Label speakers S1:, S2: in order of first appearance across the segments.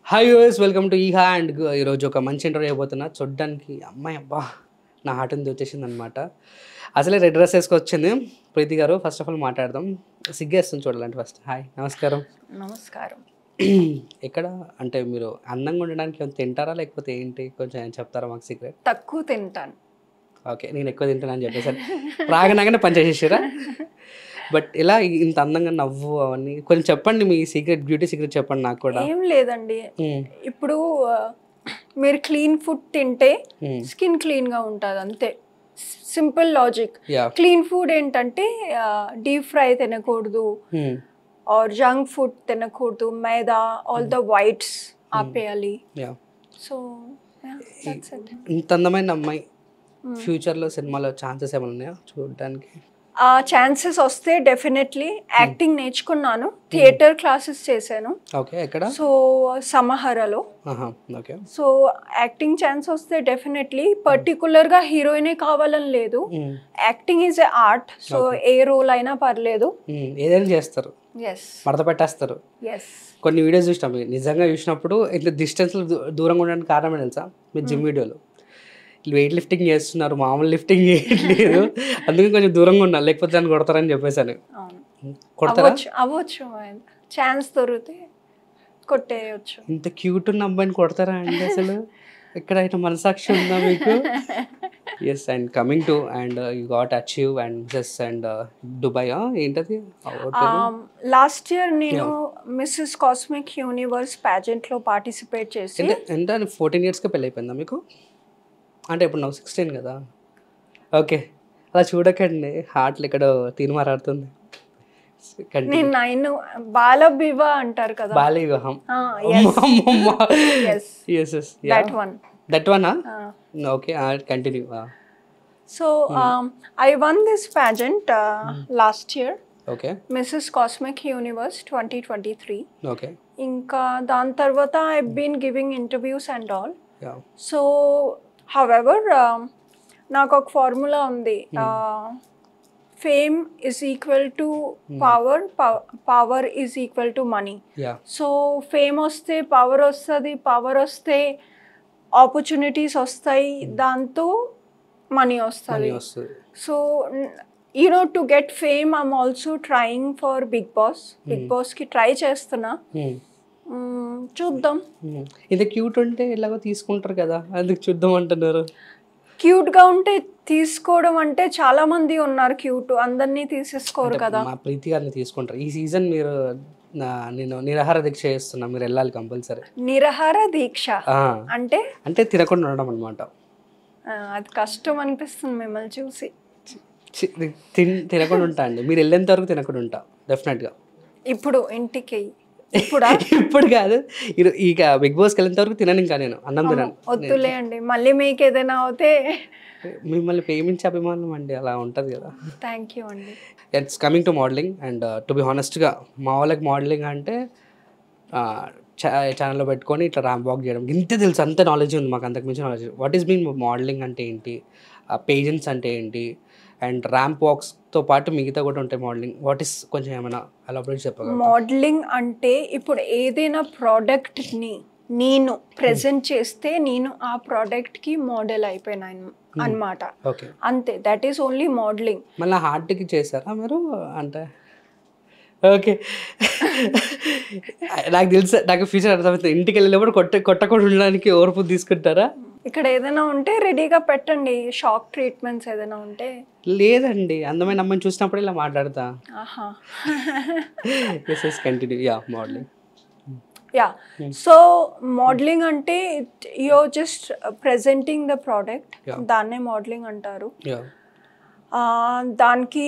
S1: Hi guys welcome to ఈహా and ఈరోజు ఒక మంచి ఇంటర్వ్యూ అయిపోతున్నా. చూడ్డానికి అమ్మాయి అబ్బా నా హార్ట్ ఉంది వచ్చేసింది అనమాట. అసలే రెడ్ డ్రెస్ వేసుకొచ్చింది ప్రీతి గారు. ఫస్ట్ ఆఫ్ ఆల్ మాట్లాడదాం. సిగ్గేస్తుంది చూడాలంటే ఫస్ట్. హాయ్, నమస్కారం.
S2: నమస్కారం.
S1: ఎక్కడ అంటే మీరు అందంగా ఉండడానికి ఏమైనా తింటారా లేకపోతే ఏంటి, కొంచెం చెప్తారా మాకు సీక్రెట్?
S2: తక్కువ తింటాను.
S1: ఓకే, నేను ఎక్కువ తింటానని చెప్పేసారు. రాగనాగానే పని చేసేసారా? బట్ ఇలా ఇంత అందంగా నవ్వు అవన్నీ కొంచెం చెప్పండి, మీ సీక్రెట్, బ్యూటీ సీక్రెట్ చెప్పండి నాకు కూడా.
S2: ఏం లేదండి, ఇప్పుడు మీరు క్లీన్ ఫుడ్ తింటే స్కిన్ క్లీన్గా ఉంటుంది, అంతే. Simple logic. క్లీన్ ఫుడ్ ఏంటంటే డీప్ ఫ్రై తినకూడదు, ఆర్ జంక్ ఫుడ్ తినకూడదు, మైదా, ఆల్ ద వైట్స్ ఆపేయాలి. సో
S1: ఇంత అందమైన అమ్మాయి ఫ్యూచర్లో సినిమాలో ఛాన్సెస్ ఏమైనా ఉన్నాయా చూడడానికి?
S2: ఆ ఛాన్సెస్ వస్తే డెఫినెట్లీ. యాక్టింగ్ నేర్చుకున్నాను, థియేటర్ క్లాసెస్ చేశాను.
S1: ఓకే, ఎక్కడ?
S2: సో సమహరలో.
S1: ఓకే.
S2: సో యాక్టింగ్ ఛాన్స్ వస్తే డెఫినెట్లీ. పర్టికులర్గా హీరోయినే కావాలని లేదు, acting is a art. So ఏ రోల్ అయినా పర్లేదు,
S1: ఏదైనా చేస్తారు,
S2: ఎస్,
S1: మడత పెట్టేస్తారు.
S2: ఎస్.
S1: కొన్ని వీడియోస్ చూసినాం, నిజంగా చూసినప్పుడు ఇట్లా డిస్టెన్స్లో దూరంగా ఉండడానికి కారణం తెలుసా? మీరు జిమ్ వీడియోలో వెయిట్ లిఫ్టింగ్ చేస్తున్నారు, మామూలు లిఫ్టింగ్ చేయట్లేదు, అందుకే కొంచెం దూరంగా ఉండాలి, లేకపోతే దాన్ని కొడతారని చెప్పేసాను. కొడతారా?
S2: అవ్వచ్చు, ఛాన్స్ దొరికితే కొట్టేయచ్చు.
S1: ఇంత క్యూట్ ఉన్న అబ్బాయిని కొడతారా అండి అసలు? ఎక్కడైనా మనసాక్షి ఉందా మీకు? Yes, and coming to and you got achieve and just and Dubai ఏంటది?
S2: లాస్ట్ ఇయర్ నేను మిస్సెస్ కాస్మిక్ యూనివర్స్ ప్యాజెంట్లో పార్టిసిపేట్ చేసి.
S1: ఎంత 14 yearsకి పెళ్ళి అయిపోయిందా మీకు? అంటే ఇప్పుడు నాకు 16 కదా. ఓకే, అలా చూడకండి, హార్ట్లు ఇక్కడ తీర్మారాడుతుంది.
S2: నేను 9 బాల వివాహ అంటారు కదా,
S1: బాల వివాహం. That one. Okay, continue.
S2: So I won this pageant last year.
S1: Okay,
S2: Mrs Cosmic Universe 2023.
S1: Okay.
S2: ఇంకా దాని తర్వాత I been giving interviews and all. So however నాకు ఒక ఫార్ములా ఉంది, fame is equal to power, power is equal to money. So fame వస్తే power వస్తుంది, power వస్తే opportunities వస్తాయి, దాంతో మనీ వస్తుంది. So you know, to get fame I'm also trying for Bigg Boss. Bigg Boss కి try చేస్తున్నా, చూద్దాం.
S1: ఇది క్యూట్ ఉంటే ఎలాగో తీసుకుంటారు కదా, అందుకు చూద్దాం అంటున్నారు.
S2: క్యూట్గా ఉంటే తీసుకోవడం అంటే చాలా మంది ఉన్నారు క్యూట్, అందరినీ తీసేసుకోరు కదా.
S1: మా ప్రీతి గారిని తీసుకుంటారు. ఈ సీజన్ మీరు నేను నిరాహార దీక్ష చేస్తున్నా, మీరు వెళ్ళాలి కంపల్సరీ.
S2: నిరాహార దీక్ష అంటే
S1: అంటే తినకుండా ఉండడం అనమాట.
S2: అది కష్టం అనిపిస్తుంది మిమ్మల్ని చూసి.
S1: తినకుండా ఉంటా అండి, మీరు వెళ్ళేంత వరకు తినకుండా ఉంటా డెఫినెట్గా.
S2: ఇప్పుడు ఇంటికి
S1: ఇప్పుడు కాదు, ఇక బిగ్ బాస్కి వెళ్ళేంత వరకు తినను, ఇంకా నేను అన్నం తినను.
S2: వద్దులే అండి, మళ్ళీ మీకు ఏదైనా అవుతే.
S1: మిమ్మల్ని ప్రేమించే అభిమానం అండి, అలా ఉంటుంది కదా.
S2: థ్యాంక్ యూ అండి.
S1: It's coming to modelling and to be హానెస్ట్గా మా వాళ్ళకి మోడలింగ్ అంటే ఛానల్లో పెట్టుకొని ఇట్లా ర్యాంప్ వాక్ చేయడం ఇంతే తెలుసు, అంత నాలెడ్జ్ ఉంది మాకు, అంతకు మించి knowledge. What is mean modelling అంటే ఏంటి, పేజెంట్స్ అంటే ఏంటి, అండ్ ర్యాంప్ వాక్స్తో పాటు మిగతా కూడా ఉంటాయి మోడలింగ్. వాట్ ఈస్ కొంచెం ఏమైనా ఎలాబరేట్ చెప్పగలరా?
S2: మోడలింగ్ అంటే ఇప్పుడు ఏదైనా ప్రోడక్ట్ని నేను ప్రెజెంట్ చేస్తే నేను ఆ ప్రోడక్ట్కి మోడల్ అయిపోయినాను అన్నమాట, అంతే. That is only modelling.
S1: మళ్ళీ హార్ట్కి చేశారా మీరు అంటే? ఓకే, నాకు తెలుసు, నాకు ఫ్యూచర్ అర్థమవుతుంది. ఇంటికి వెళ్ళినప్పుడు కొట్టకుండా ఉండడానికి ఓర్పు తీసుకుంటారా?
S2: ఇక్కడ ఏదైనా ఉంటే రెడీగా పెట్టండి, షాక్ ట్రీట్మెంట్స్ ఏదైనా ఉంటే.
S1: లేదండి, అందమైన అమ్మాయిని చూసినప్పుడు ఇలా మాట్లాడతా. మోడలింగ్.
S2: సో మోడలింగ్ అంటే you're just presenting the product, దాన్నే మోడలింగ్ అంటారు. దానికి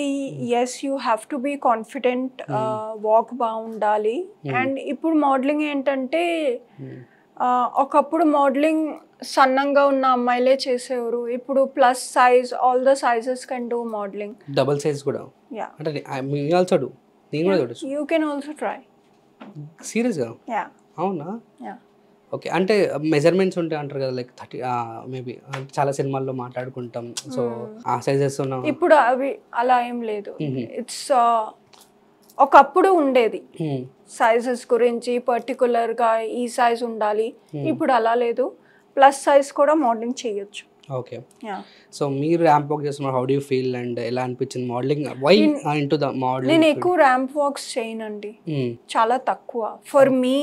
S2: yes you have to be confident, walk బాగుండాలి. అండ్ ఇప్పుడు మోడలింగ్ ఏంటంటే ఒకప్పుడు మోడలింగ్ సన్నంగా ఉన్న అమ్మాయిలే చేసేవారు, ఇప్పుడు plus size, all the sizes can do modelling.
S1: Double size కూడా.
S2: You can also try.
S1: సీరియస్గా? అవునా? ఓకే, అంటే మెజర్మెంట్స్ ఉంటాయి అంటారు కదా, లైక్ 30 మేబీ చాలా సినిమాల్లో మాట్లాడుకుంటాం. సో ఆ సైజెస్
S2: ఇప్పుడు అవి అలా ఏం లేదు. ఇట్స్ ఒకప్పుడు ఉండేది సైజెస్ గురించి పర్టికులర్గా ఈ సైజ్ ఉండాలి, ఇప్పుడు అలా లేదు. ప్లస్ సైజ్ కూడా మోడలింగ్ చేయొచ్చు.
S1: ఓకే. సో మీరు ర్యాంప్ వాక్ చేస్తున్నారు, how do you feel and ఎలా అనిపించింది modelling? Why into the modelling?
S2: నేను ఎక్కువ ర్యాంప్ వాక్స్ చేయనండి, చాలా తక్కువ. For me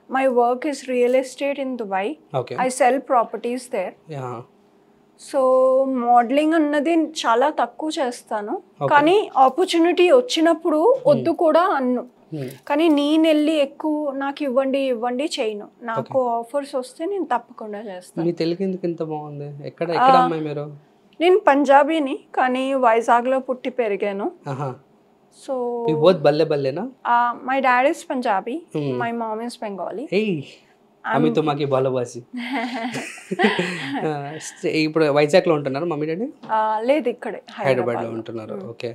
S2: my work is real estate in Dubai. I sell properties there. So modelling అన్నది చాలా తక్కువ చేస్తాను, కానీ ఆపర్చునిటీ వచ్చినప్పుడు వద్దు కూడా అన్ను. కానీ నేను వెళ్ళి ఎక్కువ నాకు ఇవ్వండి ఇవ్వండి చేయను. నాకు ఆఫర్స్ వస్తే నేను తప్పకుండా చేస్తాను.
S1: మీ తెలుగు ఎందుకు ఇంత బాగుంది? ఎక్కడ ఎక్కడ అమ్మాయి మీరు?
S2: నేను పంజాబీని, కానీ వైజాగ్లో పుట్టి పెరిగాను. సో
S1: బోత్ బల్లే బల్లేనా?
S2: My dad is Punjabi, my mom is Bengali.
S1: అమ్మి తుమాకి బాలబాసి. ఇప్పుడు వైజాగ్లో ఉంటున్నారు మమ్మీ డాడీ?
S2: లేదు, ఇక్కడే
S1: హైదరాబాద్లో ఉంటున్నారు. Okay.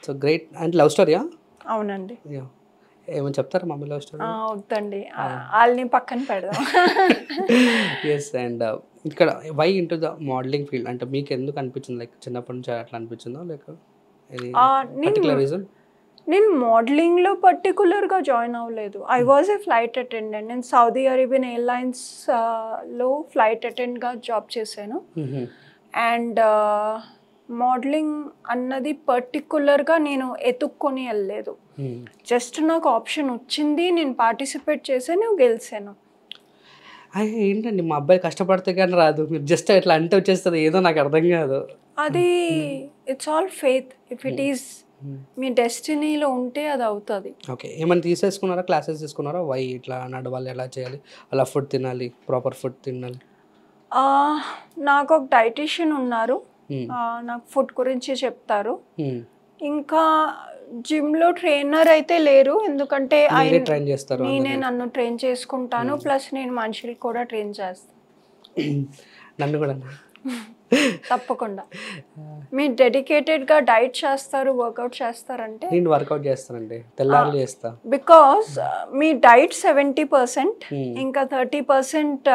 S1: So great. And love స్టోరీయా?
S2: అవునండి.
S1: ఏమని చెప్తారా మమ్మీ లవ్ స్టోరీ?
S2: వద్దండి, వాళ్ళని పక్కన పెడదాం.
S1: ఎస్. అండ్ ఇక్కడ why into the modelling field అంటే మీకు ఎందుకు అనిపించింది? లైక్ చిన్నప్పటి నుంచి అట్లా అనిపించిందో లేక పర్టికులర్ రీజన్?
S2: నేను మోడలింగ్లో పర్టికులర్గా జాయిన్ అవ్వలేదు. I was a flight attendant. నేను సౌదీ అరేబియన్ ఎయిర్లైన్స్లో ఫ్లైట్ అటెండెంట్గా జాబ్ చేశాను. అండ్ మోడలింగ్ అన్నది పర్టికులర్గా నేను ఎతుక్కొని వెళ్ళలేదు. జస్ట్ నాకు ఆప్షన్ వచ్చింది, నేను పార్టిసిపేట్ చేశాను, గెలిచాను.
S1: ఏంటండి మా అబ్బాయి కష్టపడితే కానీ రాదు, మీరు జస్ట్ ఎట్లా అంటే వచ్చేస్తుంది, ఏదో నాకు అర్థం కాదు.
S2: అది it's all faith. If it is మీ డెస్టినీలో ఉంటే అది అవుతుంది.
S1: ఓకే. ఏమైనా తీసేసుకున్నారా, క్లాసెస్ తీసుకున్నారా? వై ఇట్లా నడవాలి, ఎలా చేయాలి, అలా ఫుడ్ తినాలి, ప్రాపర్ ఫుడ్ తినాలి?
S2: నాకు ఒక డైటీషియన్ ఉన్నారు, నాకు ఫుడ్ గురించి చెప్తారు. ఇంకా జిమ్లో ట్రైనర్ అయితే లేరు, ఎందుకంటే నేనే నన్ను ట్రైన్ చేసుకుంటాను. ప్లస్ నేను మనుషులకి కూడా ట్రైన్ చేస్తాను.
S1: నన్ను కూడా
S2: తప్పకుండా. మీరు డెడికేటెడ్గా డైట్ చేస్తారు, వర్కౌట్ చేస్తారంటే?
S1: నేను వర్కౌట్ చేస్తానండి, తెల్లారులు చేస్తా.
S2: బికాస్ మీ డైట్ 70%, ఇంకా 30%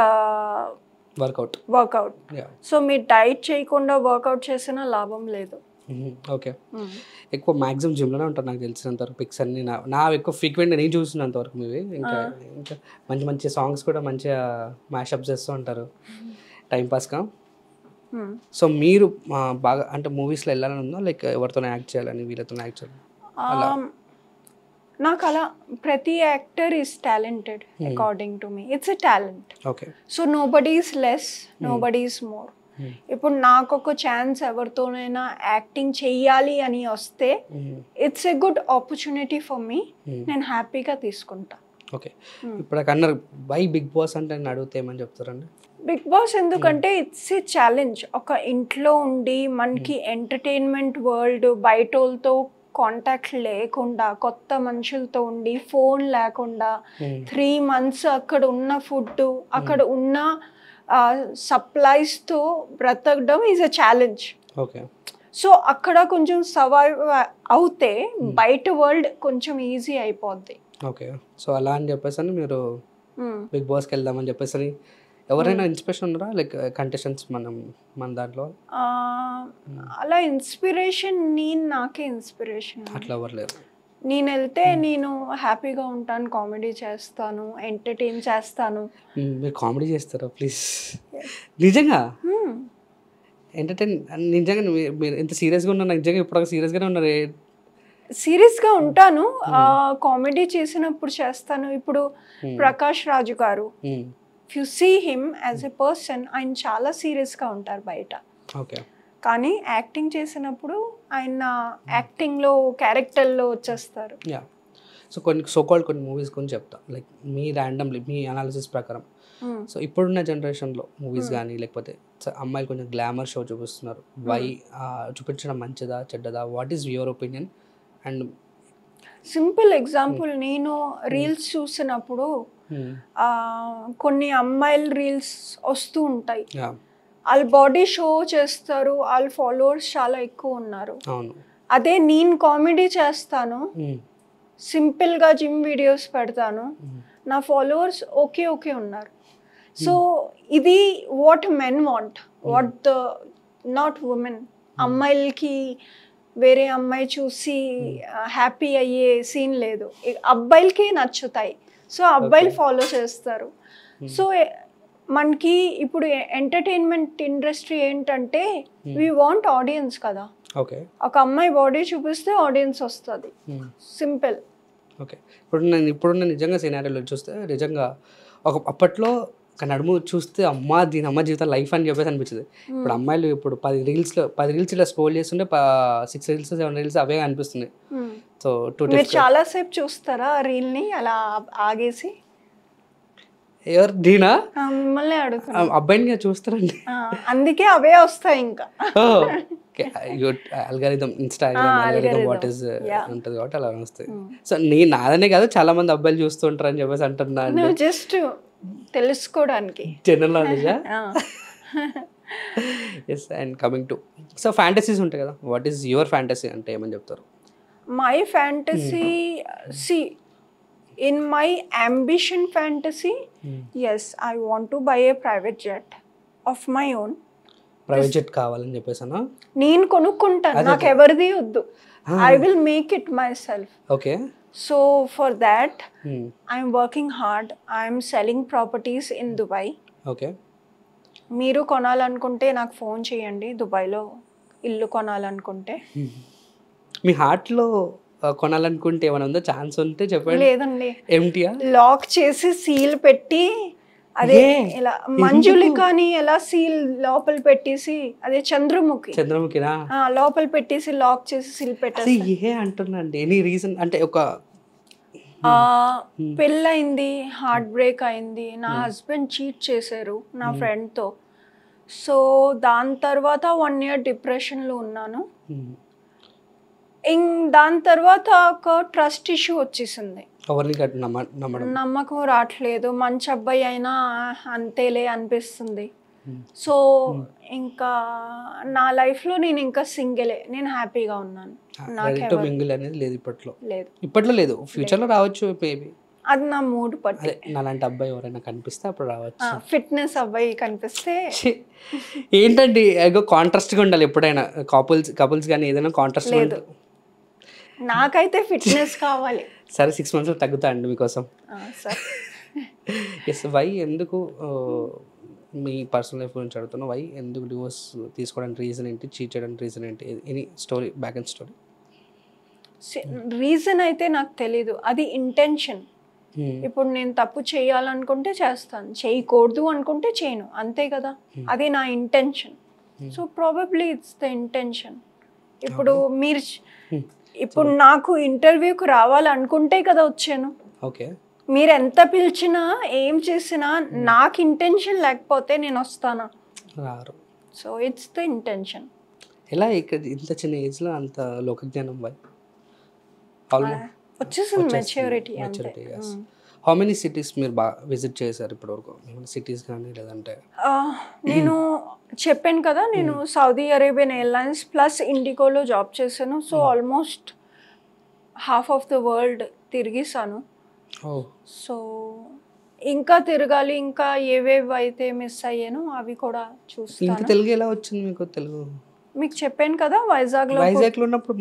S2: వర్కౌట్. సో మీరు డైట్ చేయకుండా వర్కౌట్ చేసినా లాభం లేదు.
S1: ఓకే. ఎక్కువ మ్యాక్సిమం జిమ్లోనే ఉంటారు నాకు తెలిసినంత వరకు. పిక్స్ అన్ని నా ఎక్కువ ఫ్రీక్వెంట్గా నేను చూసినంత వరకు మీవి. ఇంకా మంచి మంచి సాంగ్స్ కూడా మంచిగా మ్యాషప్ చేస్తూ ఉంటారు టైంపాస్గా. సో మీరు బాగా అంటే మూవీస్లో వెళ్ళాలని ఉందా, లైక్ ఎవరితో యాక్ట్ చేయాలని, వీళ్ళతో యాక్ట్ చేయాలి?
S2: నాకు అలా ప్రతి actor is talented according to me. It's a talent.
S1: Okay.
S2: So nobody is less, nobody is more. ఇప్పుడు నాకు ఒక ఛాన్స్ ఎవరితోనైనా యాక్టింగ్ చెయ్యాలి అని వస్తే it's a good opportunity for me. నేను హ్యాపీగా తీసుకుంటా.
S1: ఓకే. ఇప్పుడు అన్నారు బై బిగ్ బాస్ అంటే నేను అడిగితే ఏమని చెప్తారండి?
S2: బిగ్ బాస్ ఎందుకంటే ఇట్స్ ఏ ఛాలెంజ్. ఒక ఇంట్లో ఉండి మనకి ఎంటర్టైన్మెంట్ వరల్డ్, బయట వాళ్ళతో కాంటాక్ట్ లేకుండా, కొత్త మనుషులతో ఉండి, ఫోన్ లేకుండా 3 months అక్కడ ఉన్న ఫుడ్, అక్కడ ఉన్న సప్లైస్తో బ్రతకడం is a challenge.
S1: Okay.
S2: So అక్కడ కొంచెం సర్వైవ్ అవుతే బయట వరల్డ్ కొంచెం ఈజీ అయిపోద్ది.
S1: ఓకే. సో అలా అని చెప్పేసి మీరు బిగ్ బాస్కి వెళ్దామని చెప్పేసి ఎవరైనా ఇన్స్పిరేషన్ ఉన్నారా, లైక్ కంటెస్టెంట్స్ మన దాంట్లో?
S2: అలా ఇన్స్పిరేషన్ నాకే ఇన్స్పిరేషన్
S1: అట్లా ఎవరు లేరు.
S2: నేను వెళ్తే నేను హ్యాపీగా ఉంటాను, కామెడీ చేస్తాను, ఎంటర్టైన్ చేస్తాను.
S1: మీరు కామెడీ చేస్తారా ప్లీజ్? నిజంగా ఎంటర్టైన్ నిజంగా మీరు ఎంత సీరియస్గా ఉన్నారు? నిజంగా ఇప్పుడు సీరియస్గానే ఉన్నారు.
S2: సీరియస్గా ఉంటాను, కామెడీ చేసినప్పుడు చేస్తాను. ఇప్పుడు ప్రకాష్ రాజు గారు, if you see him as a person, ఆయన చాలా సీరియస్గా ఉంటారు బయట.
S1: ఓకే.
S2: కానీ యాక్టింగ్ చేసినప్పుడు ఆయన యాక్టింగ్లో క్యారెక్టర్లో వచ్చేస్తారు.
S1: యా. సో కొన్ని మూవీస్ గురించి చెప్తా, లైక్ మీ ర్యాండమ్లీ మీ అనాలిసిస్ ప్రకారం. సో ఇప్పుడున్న జనరేషన్లో మూవీస్ కానీ లేకపోతే అమ్మాయిలు కొంచెం గ్లామర్ షో చూపిస్తున్నారు. వై చూపించడం మంచిదా చెడ్డదా? What is your opinion? And
S2: simple example, నేను రీల్స్ చూసినప్పుడు కొన్ని అమ్మాయిల రీల్స్ వస్తూ ఉంటాయి, వాళ్ళ బాడీ షో చేస్తారు, వాళ్ళ ఫాలోవర్స్ చాలా ఎక్కువ ఉన్నారు. అదే నేను కామెడీ చేస్తాను, సింపుల్గా జిమ్ వీడియోస్ పెడతాను, నా ఫాలోవర్స్ ఓకే ఉన్నారు. సో ఇది what men want, what the not women. అమ్మాయిలకి వేరే అమ్మాయి చూసి హ్యాపీ అయ్యే సీన్ లేదు. అబ్బాయిలకి నచ్చుతాయి, సో అబ్బాయిలు ఫాలో చేస్తారు. సో మనకి ఇప్పుడు ఎంటర్టైన్మెంట్ ఇండస్ట్రీ ఏంటంటే వీ వాంట్ ఆడియన్స్ కదా.
S1: ఓకే,
S2: ఒక అమ్మాయి బాడీ చూపిస్తే ఆడియన్స్ వస్తుంది, సింపుల్.
S1: ఓకే. ఇప్పుడున్న నిజంగా సినారియోలో చూస్తే నిజంగా అప్పట్లో ఒక నడుము చూస్తే దీని అమ్మ జీవితం లైఫ్ అని చెప్పేసి అనిపించింది. ఇప్పుడు అమ్మాయిలు ఇప్పుడు 10 రీల్స్ ఇలా స్క్రోల్ చేస్తుంటే 6 రీల్స్ 7 రీల్స్ అవే అనిపిస్తున్నాయి. సో
S2: మీరు చాలాసేపు చూస్తారా రీల్ని అలా ఆగేసి?
S1: ఎవరు దీనా?
S2: మిమ్మల్ని అడుగుతున్నా.
S1: అబ్బాయిని చూస్తారండి,
S2: అందుకే అవే వస్తాయి ఇంకా.
S1: Algorithm, Instagram algorithm what is ఉంటుంది కాబట్టి అలా వస్తాయి. సో నాదనే కాదు, చాలా మంది అబ్బాయిలు చూస్తూ ఉంటారు అని చెప్పేసి అంటున్నాను,
S2: జస్ట్ తెలుసుకోవడానికి,
S1: జనరల్ నాలెడ్జా. Yes. And coming to so fantasies ఉంటాయి కదా, వాట్ ఈస్ యువర్ ఫ్యాంటసీ అంటే ఏమని చెప్తారు?
S2: My fantasy, see in my ambition fantasy, yes, I want to buy a private jet of my own.
S1: Private jet కావాలని చెప్పేసానా?
S2: నేను కొనుక్కుంటాను, నాకు ఎవరిది వద్దు. I will make it myself.
S1: Okay.
S2: So for that I'm working hard. I'm selling properties in Dubai.
S1: Okay.
S2: మీరు కొనాలనుకుంటే నాకు phone చేయండి, దుబాయ్లో ఇల్లు కొనాలనుకుంటే.
S1: మీ హార్ట్లో కొనాలనుకుంటే ఏమైనా ఉందో, ఛాన్స్ ఉంటే చెప్పండి.
S2: లేదండి,
S1: ఎంటీఆ
S2: లాక్ చేసి సీల్ పెట్టి, అదే ఇలా మంజులికాని ఎలా సీల్ లోపల పెట్టేసి, అదే చంద్రముఖినా లోపల పెట్టేసి లాక్ చేసి సీల్ పెట్టేసి.
S1: ఏ అంటున్నాండి, ఎనీ రీజన్ అంటే ఒక
S2: పెళ్ళయింది, హార్ట్ బ్రేక్ అయింది, నా హస్బెండ్ చీట్ చేశారు నా ఫ్రెండ్తో. సో దాని తర్వాత 1 year డిప్రెషన్లో ఉన్నాను. దాని తర్వాత ఒక ట్రస్ట్ ఇష్యూ వచ్చేసింది, నమ్మకం రావట్లేదు, మంచి అబ్బాయి అయినా అంతేలే అనిపిస్తుంది. సో ఇంకా నా లైఫ్లో నేను ఇంకా సింగిలే, నేను హ్యాపీగా ఉన్నాను.
S1: ఇప్పట్లో లేదు, ఫ్యూచర్లో రావచ్చు మేబీ.
S2: అది నా మూడ్ పట్టి.
S1: నాలాంటి అబ్బాయి ఎవరైనా కనిపిస్తే అప్పుడు రావచ్చు,
S2: ఫిట్నెస్ అబ్బాయి కనిపిస్తే.
S1: ఏంటండి కాంట్రాస్ట్గా ఉండాలి ఎప్పుడైనా, కపుల్స్ కానీ ఏదైనా కాంట్రాస్ట్.
S2: లేదు, నాకైతే ఫిట్నెస్ కావాలి.
S1: సరే 6 months తగ్గుతా అండి మీకోసం. ఎస్. వై ఎందుకు మీ పర్సనల్ లైఫ్ గురించి అడుగుతున్నా, వై ఎందుకు డివోర్స్ తీసుకోవడానికి రీజన్ ఏంటి, చీట్ చేయడానికి రీజన్ ఏంటి, any story, back and story?
S2: Reason అయితే నాకు తెలీదు, అది ఇంటెన్షన్. ఇప్పుడు నేను తప్పు చేయాలనుకుంటే చేస్తాను, చేయకూడదు అనుకుంటే చేయను, అంతే కదా. అది నా intention. So probably it's the intention. ఇప్పుడు మీరు ఇప్పుడు నాకు ఇంటర్వ్యూకి రావాలనుకుంటే కదా వచ్చాను.
S1: ఓకే.
S2: మీరు ఎంత పిలిచినా ఏం చేసినా నాకు ఇంటెన్షన్ లేకపోతే నేను వస్తానా?
S1: రారు.
S2: So it's the intention.
S1: ఎలా ఇక్కడ ఇంత చిన్న ఏజ్లో అంత లోకజ్ఞానం
S2: వచ్చేసింది, మెచ్యూరిటీ.
S1: హౌ మెనీ సిటీస్ మీరు బాగా విజిట్ చేశారు ఇప్పటివరకు? సిటీస్ కానీ లేదంటే?
S2: నేను చెప్పాను కదా, నేను సౌదీ అరేబియన్ ఎయిర్లైన్స్ ప్లస్ ఇండిగోలో జాబ్ చేశాను. So almost half of the world తిరిగేసాను. సో ఇంకా తిరగాలి, ఇంకా ఏవేవి అయితే మిస్ అయ్యానో అవి కూడా చూస్తాను.
S1: తెలుగు ఎలా వచ్చింది మీకు? తెలుగు
S2: మీకు చెప్పాను కదా, వైజాగ్లో
S1: ఉన్నప్పుడు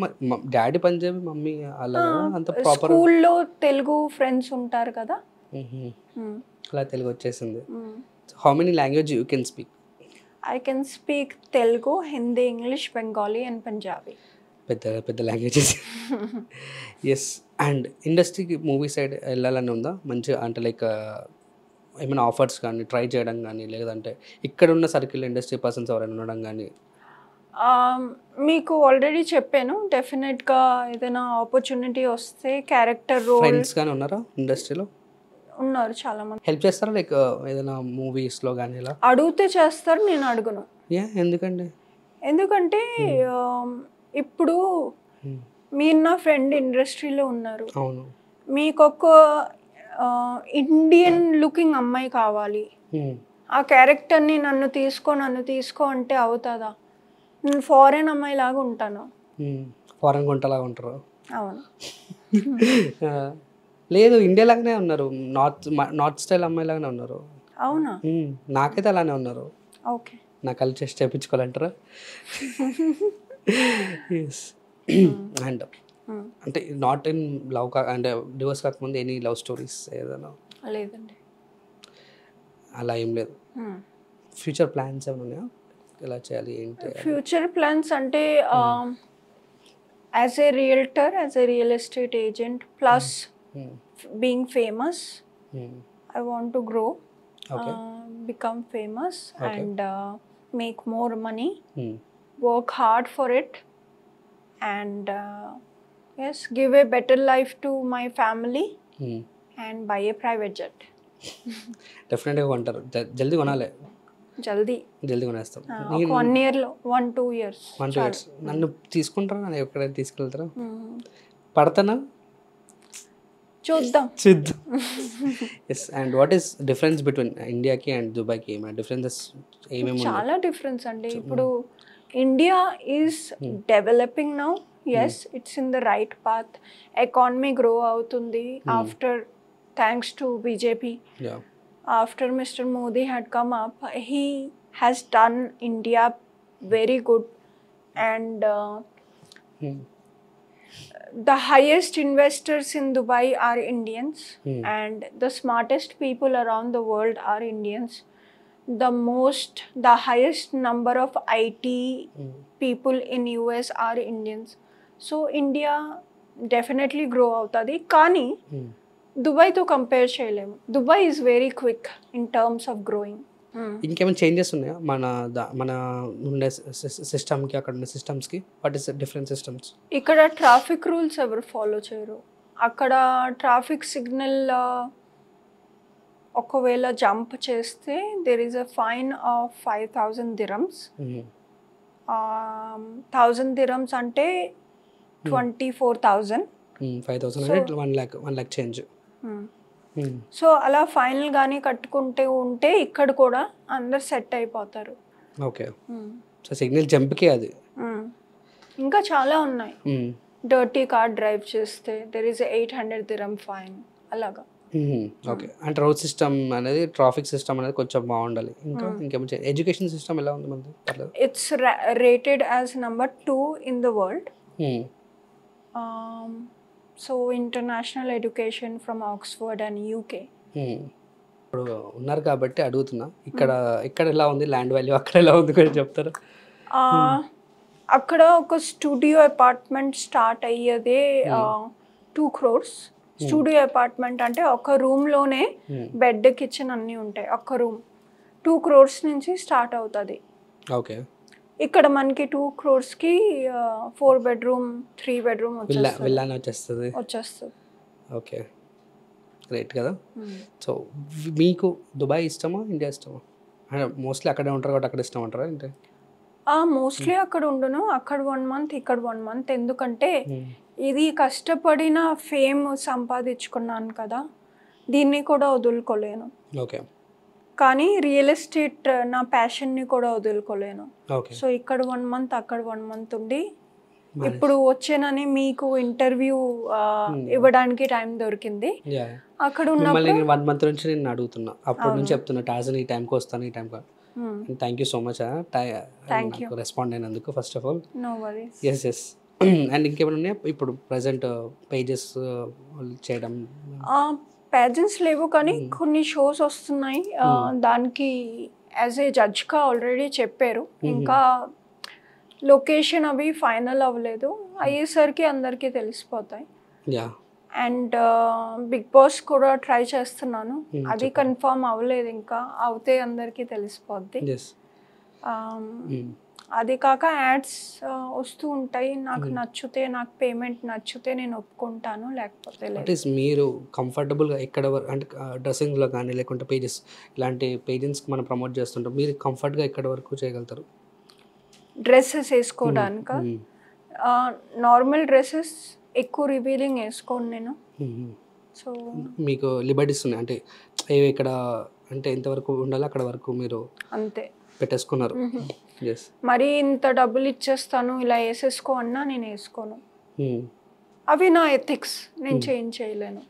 S1: డాడీ పంజాబీ, మమ్మీ అలా అంత ప్రాపర్.
S2: స్కూల్లో తెలుగు ఫ్రెండ్స్ ఉంటారు కదా,
S1: అలా తెలుగు వచ్చేసింది. How many language you can speak?
S2: I can speak Telugu, Hindi, English, Bengali and Punjabi.
S1: పెద్ద లాంగ్వేజెస్. ఎస్. అండ్ ఇండస్ట్రీకి మూవీ సైడ్ వెళ్ళాలని ఉందా మంచిగా? అంటే లైక్ ఏమైనా ఆఫర్స్ కానీ ట్రై చేయడం కానీ, లేదంటే ఇక్కడ ఉన్న సర్కిల్ ఇండస్ట్రీ పర్సన్స్ ఎవరైనా ఉండడం కానీ?
S2: మీకు ఆల్రెడీ చెప్పాను, డెఫినెట్గా ఏదైనా ఆపర్చునిటీ వస్తే క్యారెక్టర్ రోల్.
S1: ఫ్రెండ్స్ కానీ ఉన్నారా ఇండస్ట్రీలో?
S2: ఉన్నారు చాలా మంది.
S1: హెల్ప్ చేస్తారా లైక్ ఏదైనా మూవీస్లో కానీ? ఇలా
S2: అడిగితే చేస్తారు, నేను అడుగును.
S1: ఎందుకంటే
S2: ఇప్పుడు మీరు నా ఫ్రెండ్ ఇండస్ట్రీలో ఉన్నారు,
S1: అవును,
S2: మీకు ఒక ఇండియన్ లుకింగ్ అమ్మాయి కావాలి, ఆ క్యారెక్టర్ని నన్ను తీసుకో అంటే అవుతుందా? నేను ఫారెన్ అమ్మాయి లాగా ఉంటాను.
S1: ఫారెన్ గుంటలాగా ఉంటారు.
S2: అవును.
S1: లేదు, ఇండియా లాగానే ఉన్నారు, నార్త్ స్టైల్ అమ్మాయి లాగానే ఉన్నారు.
S2: అవునా?
S1: నాకైతే అలానే ఉన్నారు.
S2: ఓకే.
S1: నా కల్చర్ చేయించుకోవాలంటారా? ఎస్. అండ్ అంటే నాట్ ఇన్ లవ్ అంటే డివోర్స్ కాకముందు ఎనీ లవ్ స్టోరీస్ ఏదైనా?
S2: లేదండి.
S1: అలా ఏం లేదు. ఫ్యూచర్ ప్లాన్స్ ఏమైనా ఉన్నాయా? ఎలా చేయాలి ఏంటి?
S2: ఫ్యూచర్ ప్లాన్స్ అంటే as a realtor, as a real estate agent, plus being famous, I want to grow, become famous, and make more money, work hard for it, and yes, give a better life to my family, and buy a private jet.
S1: డెఫినెట్గా కొంటారు. జల్దీ కొనాలి.
S2: జల్దీ
S1: కొనేస్తాం.
S2: 1 yearలో 1-2 years.
S1: 1-2 years. నన్ను తీసుకుంటారా? నన్ను ఎక్కడైనా తీసుకెళ్తారా? పడతానా?
S2: చూద్దాం.
S1: Yes. And what is difference between ఇండియాకి అండ్ దుబాయ్కి? ఏమైనా డిఫరెన్సెస్ ఏమేమి?
S2: చాలా డిఫరెన్స్ అండి. ఇప్పుడు India is developing now. Yes, it's in the right path. Economy grow అవుతుంది after, thanks to BJP. After Mr. Modi had come up, he has done India very good, and the highest investors in Dubai are Indians, and the smartest people around the world are Indians. The highest number of IT people in US are Indians. So India definitely grow outadi, kani దుబాయ్తో compare చేయలేము. Dubai is very quick in terms of growing.
S1: ఇంకేమైనా changes ఉన్నాయా మన ఉండే సిస్టమ్కి, అక్కడ ఉండే సిస్టమ్స్కి? What is different systems?
S2: ఇక్కడ ట్రాఫిక్ రూల్స్ ఎవరు ఫాలో చేయరు. అక్కడ ట్రాఫిక్ సిగ్నల్ ఒకవేళ జంప్ చేస్తే there is a fine of 5,000 dirhams. 1,000 dirhams అంటే 24,000.
S1: 5,000 అంటే 1 lakh చేంజ్.
S2: సో అలా ఫైనల్ గానీ కట్టుకుంటే ఉంటే ఇక్కడ కూడా అందరు సెట్ అయిపోతారు.
S1: ఓకే. సో సిగ్నల్ జంప్కి అది.
S2: ఇంకా చాలా ఉన్నాయి. డర్టీ కార్ డ్రైవ్ చేస్తే దెర్ ఈస్ 800 dirham ఫైన్. అలాగా.
S1: ఓకే. అంటే రోడ్ సిస్టమ్ అనేది, ట్రాఫిక్ సిస్టమ్ అనేది కొంచెం బాగుండాలి. ఇంకేమైనా ఎడ్యుకేషన్ సిస్టమ్ ఎలా ఉంది మనది?
S2: It's rated as number 2 in the world. So international education from Oxford and UK.
S1: ఇప్పుడు ఉన్నారు కాబట్టి అడుగుతున్నా, ఇక్కడ ఎలా ఉంది ల్యాండ్ వాల్యూ, అక్కడ ఎలా ఉంది కొంచెం చెప్తారా?
S2: అక్కడ ఒక స్టూడియో అపార్ట్మెంట్ స్టార్ట్ అయ్యేదే 2 crores. స్టూడియో అపార్ట్మెంట్ అంటే ఒక రూమ్లోనే బెడ్, కిచెన్ అన్నీ ఉంటాయి. ఒక్క రూమ్ 2 crores నుంచి స్టార్ట్ అవుతుంది.
S1: ఓకే. ఇక్కడ
S2: మనకి 2 crores-కి 4 bedroom 3 bedroom వచ్చేస్తుంది.
S1: ఓకే, గ్రేట్ కదా. సో మీకు దుబాయ్ ఇష్టమా, ఇండియా ఇష్టమా? మోస్ట్లీ అక్కడే ఉంటారు కాబట్టి అక్కడ ఇష్టం అంటారా? అంటే
S2: మోస్ట్లీ అక్కడ ఉండను. అక్కడ 1 month, ఇక్కడ 1 month. ఎందుకంటే ఇది కష్టపడిన ఫేమ్ సంపాదించుకున్నాను కదా, దీన్ని కూడా వదులుకోలేను.
S1: ఓకే.
S2: కానీ రియల్ ఎస్టేట్ నా ప్యాషన్ని కూడా వదులుకోలేను. సో ఇక్కడ 1 month, అక్కడ 1 month ఉండి ఇప్పుడు వచ్చానని మీకు ఇంటర్వ్యూ ఇవ్వడానికి టైం దొరికింది. అక్కడ ఉన్నప్పుడు
S1: 1 month నుంచి నేను అడుగుతున్నా, అప్పటి నుంచి చెప్తున్నా టాజన్ ఈ టైంకి వస్తాను, ఈ టైంకి. Thank you so much respond అయినందుకు. First of all
S2: no worries.
S1: Yes. And ఇంకేమైనా ఉన్నాయా ఇప్పుడు ప్రజెంట్ పేజెస్ చేయడం?
S2: పేజెంట్స్ లేవు కానీ కొన్ని షోస్ వస్తున్నాయి. దానికి యాజ్ ఏ జడ్జ్గా ఆల్రెడీ చెప్పారు. ఇంకా లొకేషన్ అవి ఫైనల్ అవ్వలేదు. అయ్యేసరికి అందరికీ తెలిసిపోతాయి. అండ్ బిగ్ బాస్ కూడా ట్రై చేస్తున్నాను. అది కన్ఫర్మ్ అవ్వలేదు ఇంకా. అవుతే అందరికీ తెలిసిపోద్ది. అది కాక యాడ్స్ వస్తూ ఉంటాయి. నాకు నచ్చితే, నాకు పేమెంట్ నచ్చితే నేను ఒప్పుకుంటాను, లేకపోతే లేదు.
S1: మీరు కంఫర్టబుల్గా ఎక్కడ అంటే డ్రెస్సింగ్లో కానీ లేకుంటే పేజెస్ ఇలాంటి పేజెస్కి మనం ప్రమోట్ చేస్తుంటాం, మీరు కంఫర్ట్గా ఎక్కడ వరకు చేయగలుగుతారు?
S2: డ్రెస్సెస్ వేసుకోవడానిక నార్మల్ డ్రెస్సెస్ ఎక్కువ రివీలింగ్ వేసుకోను నేను. సో
S1: మీకు లిబర్టీస్ ఉన్నాయి అంటే ఇక్కడ అంటే ఎంతవరకు ఉండాలి అక్కడ వరకు మీరు
S2: అంతే
S1: పెట్టేసుకున్నారు.
S2: మరి ఇంత డబ్బులు ఇచ్చేస్తాను ఇలా వేసేసుకో అన్నా నేను వేసుకోను. అవి నా ఎథిక్స్, నేను చేంజ్ చేయలేను.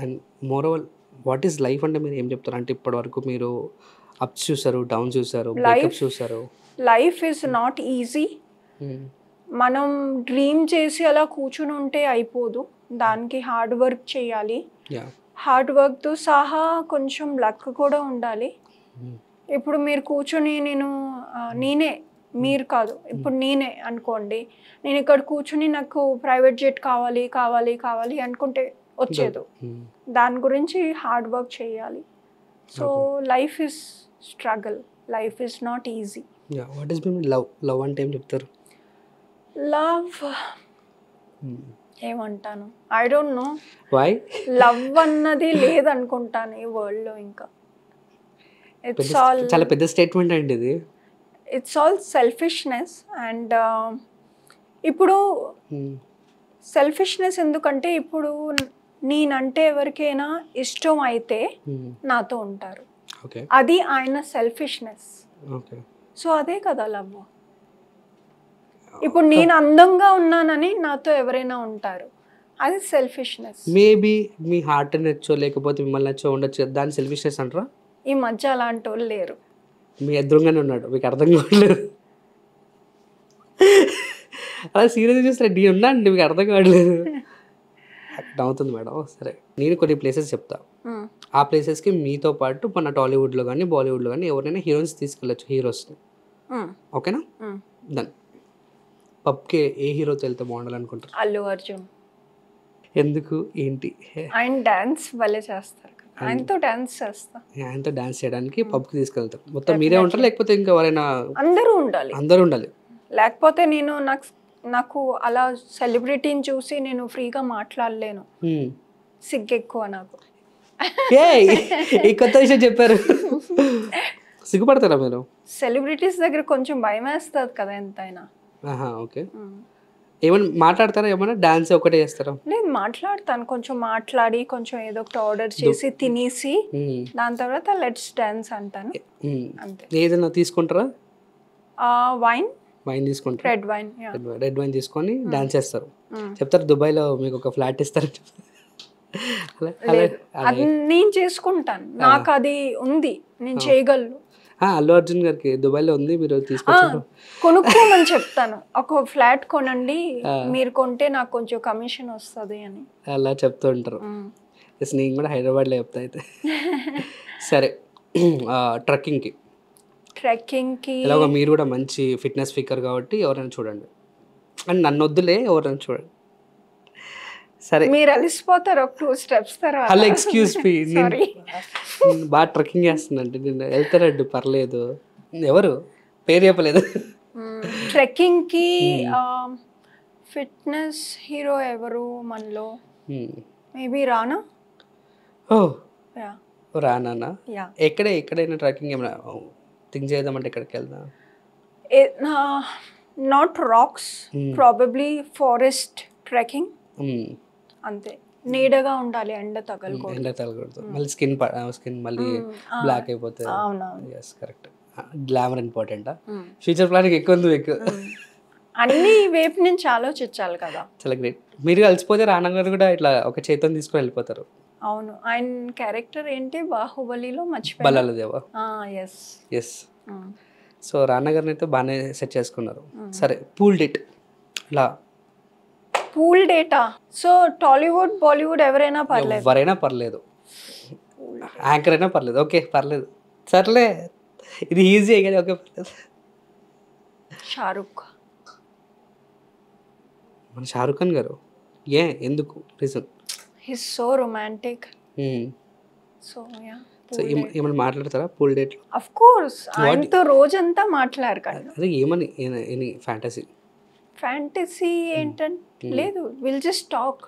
S1: And more over what is life అంటే మీరు ఏం చెప్తారు? అంటే ఇప్పటి వరకు మీరు అప్స్ చూసారు, డౌన్స్ చూసారు, బ్రేకప్స్ చూసారు.
S2: Life is not easy. మనం డ్రీమ్ చేసి అలా కూర్చుని ఉంటే అయిపోదు, దానికి హార్డ్ వర్క్ చేయాలి.
S1: యా
S2: హార్డ్ వర్క్తో సహా కొంచెం లక్ కూడా ఉండాలి. ఇప్పుడు మీరు కూర్చొని నేనే, మీరు కాదు, ఇప్పుడు నేనే అనుకోండి, నేను ఇక్కడ కూర్చుని నాకు ప్రైవేట్ జెట్ కావాలి కావాలి కావాలి అనుకుంటే వచ్చేదు. దాని గురించి హార్డ్ వర్క్ చేయాలి. So life is struggle, life is not easy.
S1: Yeah what is mean love? Love అంటే ఏం చెప్తారు?
S2: లవ్ ఏమంటాను, I don't know.
S1: Why?
S2: Love అన్నది లేదనుకుంటాను ఈ వరల్డ్లో. ఇంకా ఇట్స్ ఆల్
S1: చాలా పెద్ద స్టేట్మెంట్ అండి ఇది.
S2: It's all selfishness. అండ్ ఇప్పుడు సెల్ఫిష్నెస్ ఎందుకంటే ఇప్పుడు నేనంటే ఎవరికైనా ఇష్టం అయితే నాతో ఉంటారు,
S1: ఓకే
S2: అది ఆయన సెల్ఫిష్నెస్.
S1: ఓకే
S2: సో అదే కదా లవ్. ఇప్పుడు నేను అందంగా ఉన్నానని నాతో ఎవరైనా ఉంటారు, అది సెల్ఫిష్నెస్.
S1: మేబీ మీ హార్ట్ నచ్చో లేకపోతే మిమ్మల్ని నచ్చో ఉండొచ్చు, దాన్ని సెల్ఫిష్నెస్ అంటారా?
S2: ఈ మధ్య అలాంటి వాళ్ళు లేరు.
S1: మీ ఎదురుగానే ఉన్నాడు, మీకు అర్థం కావట్లేదు. అలా సీరియస్ చూస్తే నీ ఉన్నా అండి, మీకు అర్థం కావట్లేదు. అవుతుంది మేడం. సరే, నేను కొన్ని ప్లేసెస్ చెప్తా, ఆ ప్లేసెస్కి మీతో పాటు మన టాలీవుడ్లో కానీ బాలీవుడ్లో కానీ ఎవరైనా హీరోయిన్స్ తీసుకెళ్ళచ్చు, హీరోస్ని. ఓకేనా? దన్ పబ్కి ఏ హీరోతో వెళ్తే బాగుండాలి అనుకుంటారు?
S2: అల్లు అర్జున్.
S1: ఎందుకు, ఏంటి?
S2: ఆయన డాన్స్ భలే చేస్తారు, ఆయనతో డాన్స్ చేస్తా.
S1: ఆయనతో డాన్స్ చేయడానికి పబ్కి తీసుకెళ్తారు. మొత్తం మీరే ఉంటారు లేకపోతే ఇంకా ఎవరైనా?
S2: అందరూ ఉండాలి,
S1: అందరూ ఉండాలి. లేకపోతే
S2: నాకు అలా సెలబ్రిటీని చూసి నేను ఫ్రీగా మాట్లాడలేను, సిగ్గు ఎక్కువ నాకు.
S1: ఈ కొత్త విషయం చెప్పారు. సిగ్గుపడతారా మీరు?
S2: సెలబ్రిటీస్ దగ్గర కొంచెం భయం వేస్తుంది కదా ఎంతైనా.
S1: ఓకే, ఏమైనా మాట్లాడతారా? ఏమైనా డాన్స్ ఒకటే చేస్తారా?
S2: లేదు, మాట్లాడతాను, కొంచెం మాట్లాడి కొంచెం ఏదో ఒకటి ఆర్డర్ చేసి తినేసి దాని తర్వాత లెట్స్ డాన్స్ అంటాను అంతే.
S1: ఏదైనా తీసుకుంటారా?
S2: వైన్
S1: తీసుకుంటారు,
S2: రెడ్ వైన్
S1: తీసుకొని డాన్స్ చేస్తారు. చెప్తారు దుబాయ్లో మీకు ఒక ఫ్లాట్ ఇస్తారు.
S2: అది నేను చేసుకుంటాను, నాకు అది ఉంది, నేను చేయగలను.
S1: అల్లు అర్జున్ గారికి దుబాయ్లో ఉంది, మీరు తీసుకొచ్చారు.
S2: కొనుక్కోమని చెప్తాను, ఒక ఫ్లాట్ కొనండి, మీరు కొంటే నాకు కొంచెం కమిషన్ వస్తుంది అని
S1: అలా చెప్తూ ఉంటారు. నేను కూడా హైదరాబాద్లో చెప్తా అయితే. సరే, ట్రెక్కింగ్కి ఇలాగ మీరు కూడా మంచి ఫిట్నెస్ ఫిక్కర్ కాబట్టి ఎవరైనా చూడండి, అండ్ నన్ను వద్దులే, ఎవరైనా చూడండి. సరే,
S2: మీరు అలసిపోతారు ఒక 2 స్టెప్స్ తర్వాత.
S1: హలో, ఎక్స్క్యూజ్ మీ, బాగా ట్రెక్కింగ్ చేస్తుందంటే నేను వెళ్తారండి, పర్లేదు. ఎవరు పేరు చెప్పలేదు.
S2: ట్రెక్కింగ్కి ఫిట్నెస్ హీరో ఎవరు మనలో? మేబీ రానా.
S1: రానా? ఎక్కడైనా ట్రెక్కింగ్ ఏమైనా థింక్ చేద్దామంటే ఎక్కడికి వెళ్దాం?
S2: Not rocks, probably forest trekking అంతే. నీడగా ఉండాలి, ఎండ తగలకూడదు,
S1: మళ్ళీ స్కిన్ మళ్ళీ బ్లాక్ అయిపోతుంది. Yes, correct. Glamour important. Future planning ఎక్కువ ఉంది మీకు.
S2: అన్ని వైపు నుంచి ఆలోచించాలి కదా.
S1: చాలా గ్రేట్. మీరు కలిసిపోతే రానా గారు కూడా ఇట్లా ఒక చేతిని తీసుకొని వెళ్ళిపోతారు.
S2: అవును, ఆయన క్యారెక్టర్ ఏంటి బాహుబలిలో? మర్చిపోయాను.
S1: బలాలదేవా. ఎస్. సో రానా గారిని అయితే బాగానే సెట్ చేసుకున్నారు. సరే, పూల్ డేట్. ఇలా
S2: pool data? So Tollywood Bollywood ఎవరైనా
S1: పర్లేదు, యాంకర్ అయినా పర్లేదు, ఓకే పర్లేదు. సర్లే, ఇది ఈజీ కానీ ఓకే పర్లేదు.
S2: షారుఖ్.
S1: మన షారుఖ్ ఖాన్ గారు. ఎందుకు? Reason?
S2: His so romantic. So
S1: ఏమైనా మాట్లాడతారా పూల్ డేట్లో?
S2: ఆఫ్ కోర్స్, ఆయనతో రోజంతా మాట్లాడకండి.
S1: అదే ఏమని, ఎనీ ఫ్యాంటసీ
S2: ఏంటంటే లేదు, will just talk.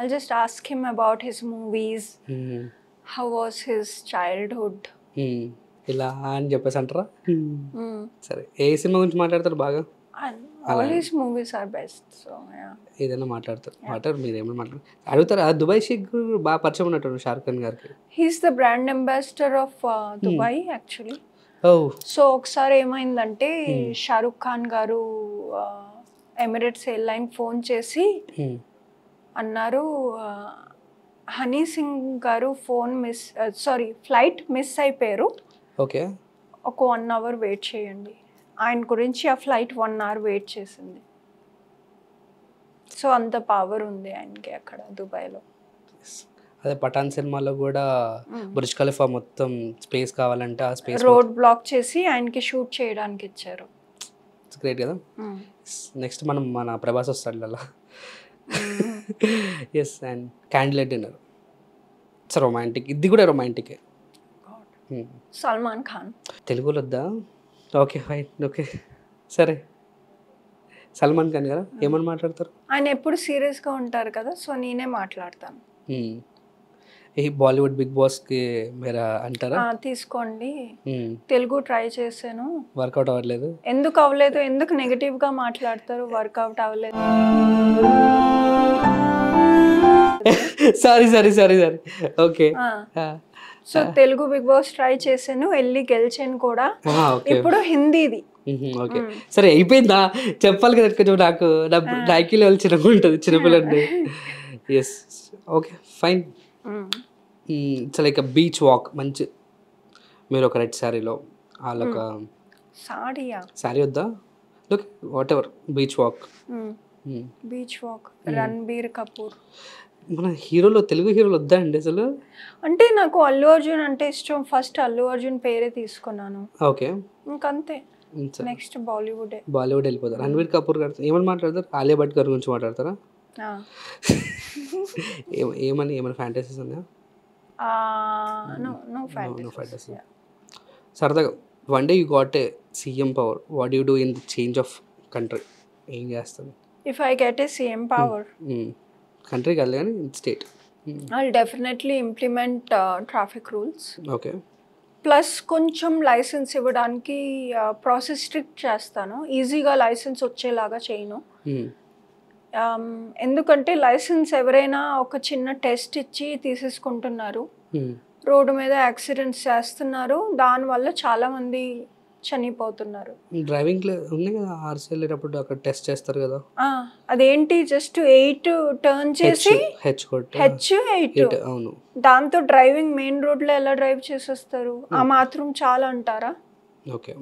S2: I'll just ask him about his movies. How was his childhood?
S1: ఇలా అని చెప్పేసి అంటారా? సరే, ఏ సినిమా గురించి మాట్లాడతారు బాగా?
S2: All his movies are best. So yeah.
S1: ఏదైనా మాట్లాడతారు. మీరు ఏమైనా అడుగుతారా? దుబాయ్ షేక్ బాగా పరిచయం ఉన్నట్టు షారుఖ్ ఖాన్ గారికి.
S2: He's the brand ambassador of Dubai actually. So ఒకసారి ఏమైందంటే షారుఖ్ ఖాన్ గారు ఎమిరేట్స్ ఎయిర్లైన్ ఫోన్ చేసి అన్నారు, హనీ సింగ్ గారు ఫ్లైట్ మిస్ అయిపోయారు,
S1: ఓకే,
S2: ఒక 1 hour వెయిట్ చేయండి. ఆయన గురించి ఆ ఫ్లైట్ 1 hour వెయిట్ చేసింది. సో అంత పవర్ ఉంది ఆయనకి అక్కడ దుబాయ్లో.
S1: అదే పఠాన్ సినిమాలో కూడా బుర్జ్ ఖలీఫా మొత్తం స్పేస్ కావాలంటే ఆ స్పేస్
S2: రోడ్ బ్లాక్ చేసి ఆయనకి షూట్ చేయడానికి ఇచ్చారు.
S1: గ్రేట్ కదా. నెక్స్ట్ మన ప్రభాస్ వస్తాడు అలా. Yes, and candle light dinner, it's romantic, ఇది కూడా రొమాంటికే.
S2: సల్మాన్ ఖాన్
S1: తెలుగులో వద్దా? ఓకే ఫైన్, ఓకే సరే. సల్మాన్ ఖాన్ కదా, ఏమని మాట్లాడతారు?
S2: ఆయన ఎప్పుడు సీరియస్గా ఉంటారు కదా, సో నేనే మాట్లాడతాను.
S1: ఈ బాలీవుడ్ బిగ్ బాస్కి మీరు అంటారా?
S2: తీసుకోండి, తెలుగు ట్రై చేశాను,
S1: వర్కౌట్ అవ్వట్లేదు.
S2: ఎందుకు అవ్వలేదు? ఎందుకు నెగటివ్గా మాట్లాడతారు? వర్కౌట్ అవ్వలేదు.
S1: Sorry sorry sorry sorry, okay.
S2: So Telugu Bigg Boss try చేశాను, వెళ్ళి గెలిచాను కూడా. ఇప్పుడు హిందీది.
S1: ఓకే సరే, అయిపోయిందా? చెప్పాలి కదా కొంచెం, నాకు నాకి లెవెల్ చిన్నగా ఉంటుంది, చిన్నపిల్లండి. Yes, okay fine. It's like beach walk, మంచి మీరు ఒక రెడ్ శారీలో, వాళ్ళొక శారీ వద్దా, okay whatever, beach walk.
S2: Beach walk, Ranbir Kapoor.
S1: మన హీరోలో, తెలుగు హీరోలు వద్దా అండి అసలు?
S2: అంటే నాకు అల్లు అర్జున్ అంటే ఇష్టం, ఫస్ట్ అల్లు అర్జున్ పేరే తీసుకున్నాను.
S1: ఓకే,
S2: ఇంకంతే. నెక్స్ట్ బాలీవుడ్
S1: వెళ్ళిపోతారు. రణబీర్ కపూర్ గారు ఏమని మాట్లాడతారు? ఆలియా భట్ గారి గురించి మాట్లాడతారా? ఏమైనా ఫ్యాంటసీస్ ఉన్నాయా?
S2: No fantasy.
S1: సరదాగా, one day you got a CM power, what you do in the change of country, ఏం చేస్తాను?
S2: If I get a CM power,
S1: country కాదు కానీ state,
S2: I'll definitely implement traffic rules.
S1: Okay.
S2: Plus కొంచెం licence ఇవ్వడానికి process strict చేస్తాను, ఈజీగా licence వచ్చేలాగా చేయను. ఎందుకంటే లైసెన్స్ ఎవరైనా ఒక చిన్న టెస్ట్ ఇచ్చి తీసేసుకుంటున్నారు, రోడ్డు మీద యాక్సిడెంట్స్ చేస్తున్నారు, దానివల్ల చాలామంది చనిపోతున్నారు.
S1: డ్రైవింగ్ ఉంది కదా, ఆర్సీ వెళ్ళేటప్పుడు అక్కడ టెస్ట్ చేస్తారు కదా,
S2: అదేంటి జస్ట్ 8 టర్న్ చేసి H8,
S1: అవును,
S2: దాంతో డ్రైవింగ్ మెయిన్ రోడ్లో ఎలా డ్రైవ్ చేసేస్తారు? ఆ మాత్రం చాలా అంటారా?
S1: Okay.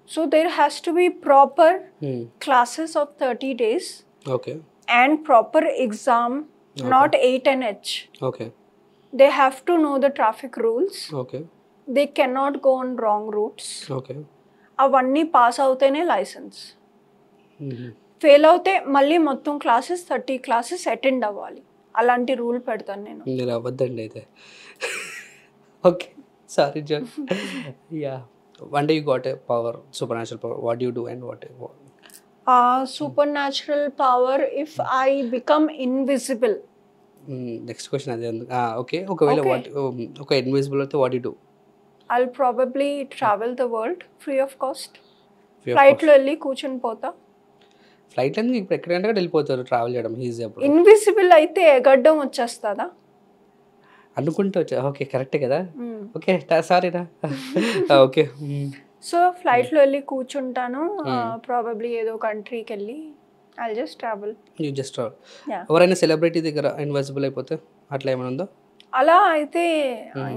S2: So there has to be proper classes of 30 days,
S1: okay,
S2: and proper exam, not 8 and H.
S1: Okay.
S2: They have to know the traffic rules.
S1: Okay.
S2: They cannot go on wrong routes.
S1: Okay.
S2: అవన్నీ pass అవుతేనే licence. Fail అవుతే మళ్ళీ మొత్తం classes 30 classes attend అవ్వాలి. అలాంటి rule పెడతాను నేను.
S1: మీరు అవ్వద్దండి అయితే. Okay sorry Jan. Yeah, one day you got A power, super natural power, what you do and what?
S2: Super natural power, if I become invisible.
S1: Next question అదే ఉంది. ఓకే, ఒకవేళ ఒక ఇన్విజిబుల్ అయితే what you do?
S2: I'll probably travel the world free of cost. ఫ్లైట్లో వెళ్ళి కూర్చొని పోతా.
S1: ఫ్లైట్లో ఇప్పుడు ఎక్కడికంటే వెళ్ళిపోతారు, ట్రావెల్ చేయడం ఈజీ. అప్పుడు
S2: ఇన్విజిబుల్ అయితే ఎగడ్డం వచ్చేస్తుందా?
S1: అనుకుంటూ వచ్చా. ఓకే కరెక్టే కదా. ఓకే సారీరా. ఓకే.
S2: సో ఫ్లైట్లో వెళ్ళి కూర్చుంటాను, ప్రాబబ్లీ ఏదో కంట్రీకి వెళ్ళి I'll just travel.
S1: You just travel. ఎవరైనా సెలబ్రిటీ దగ్గర ఇన్విజిబుల్ అయిపోతే అట్లా ఏమైనా ఉందా?
S2: అలా అయితే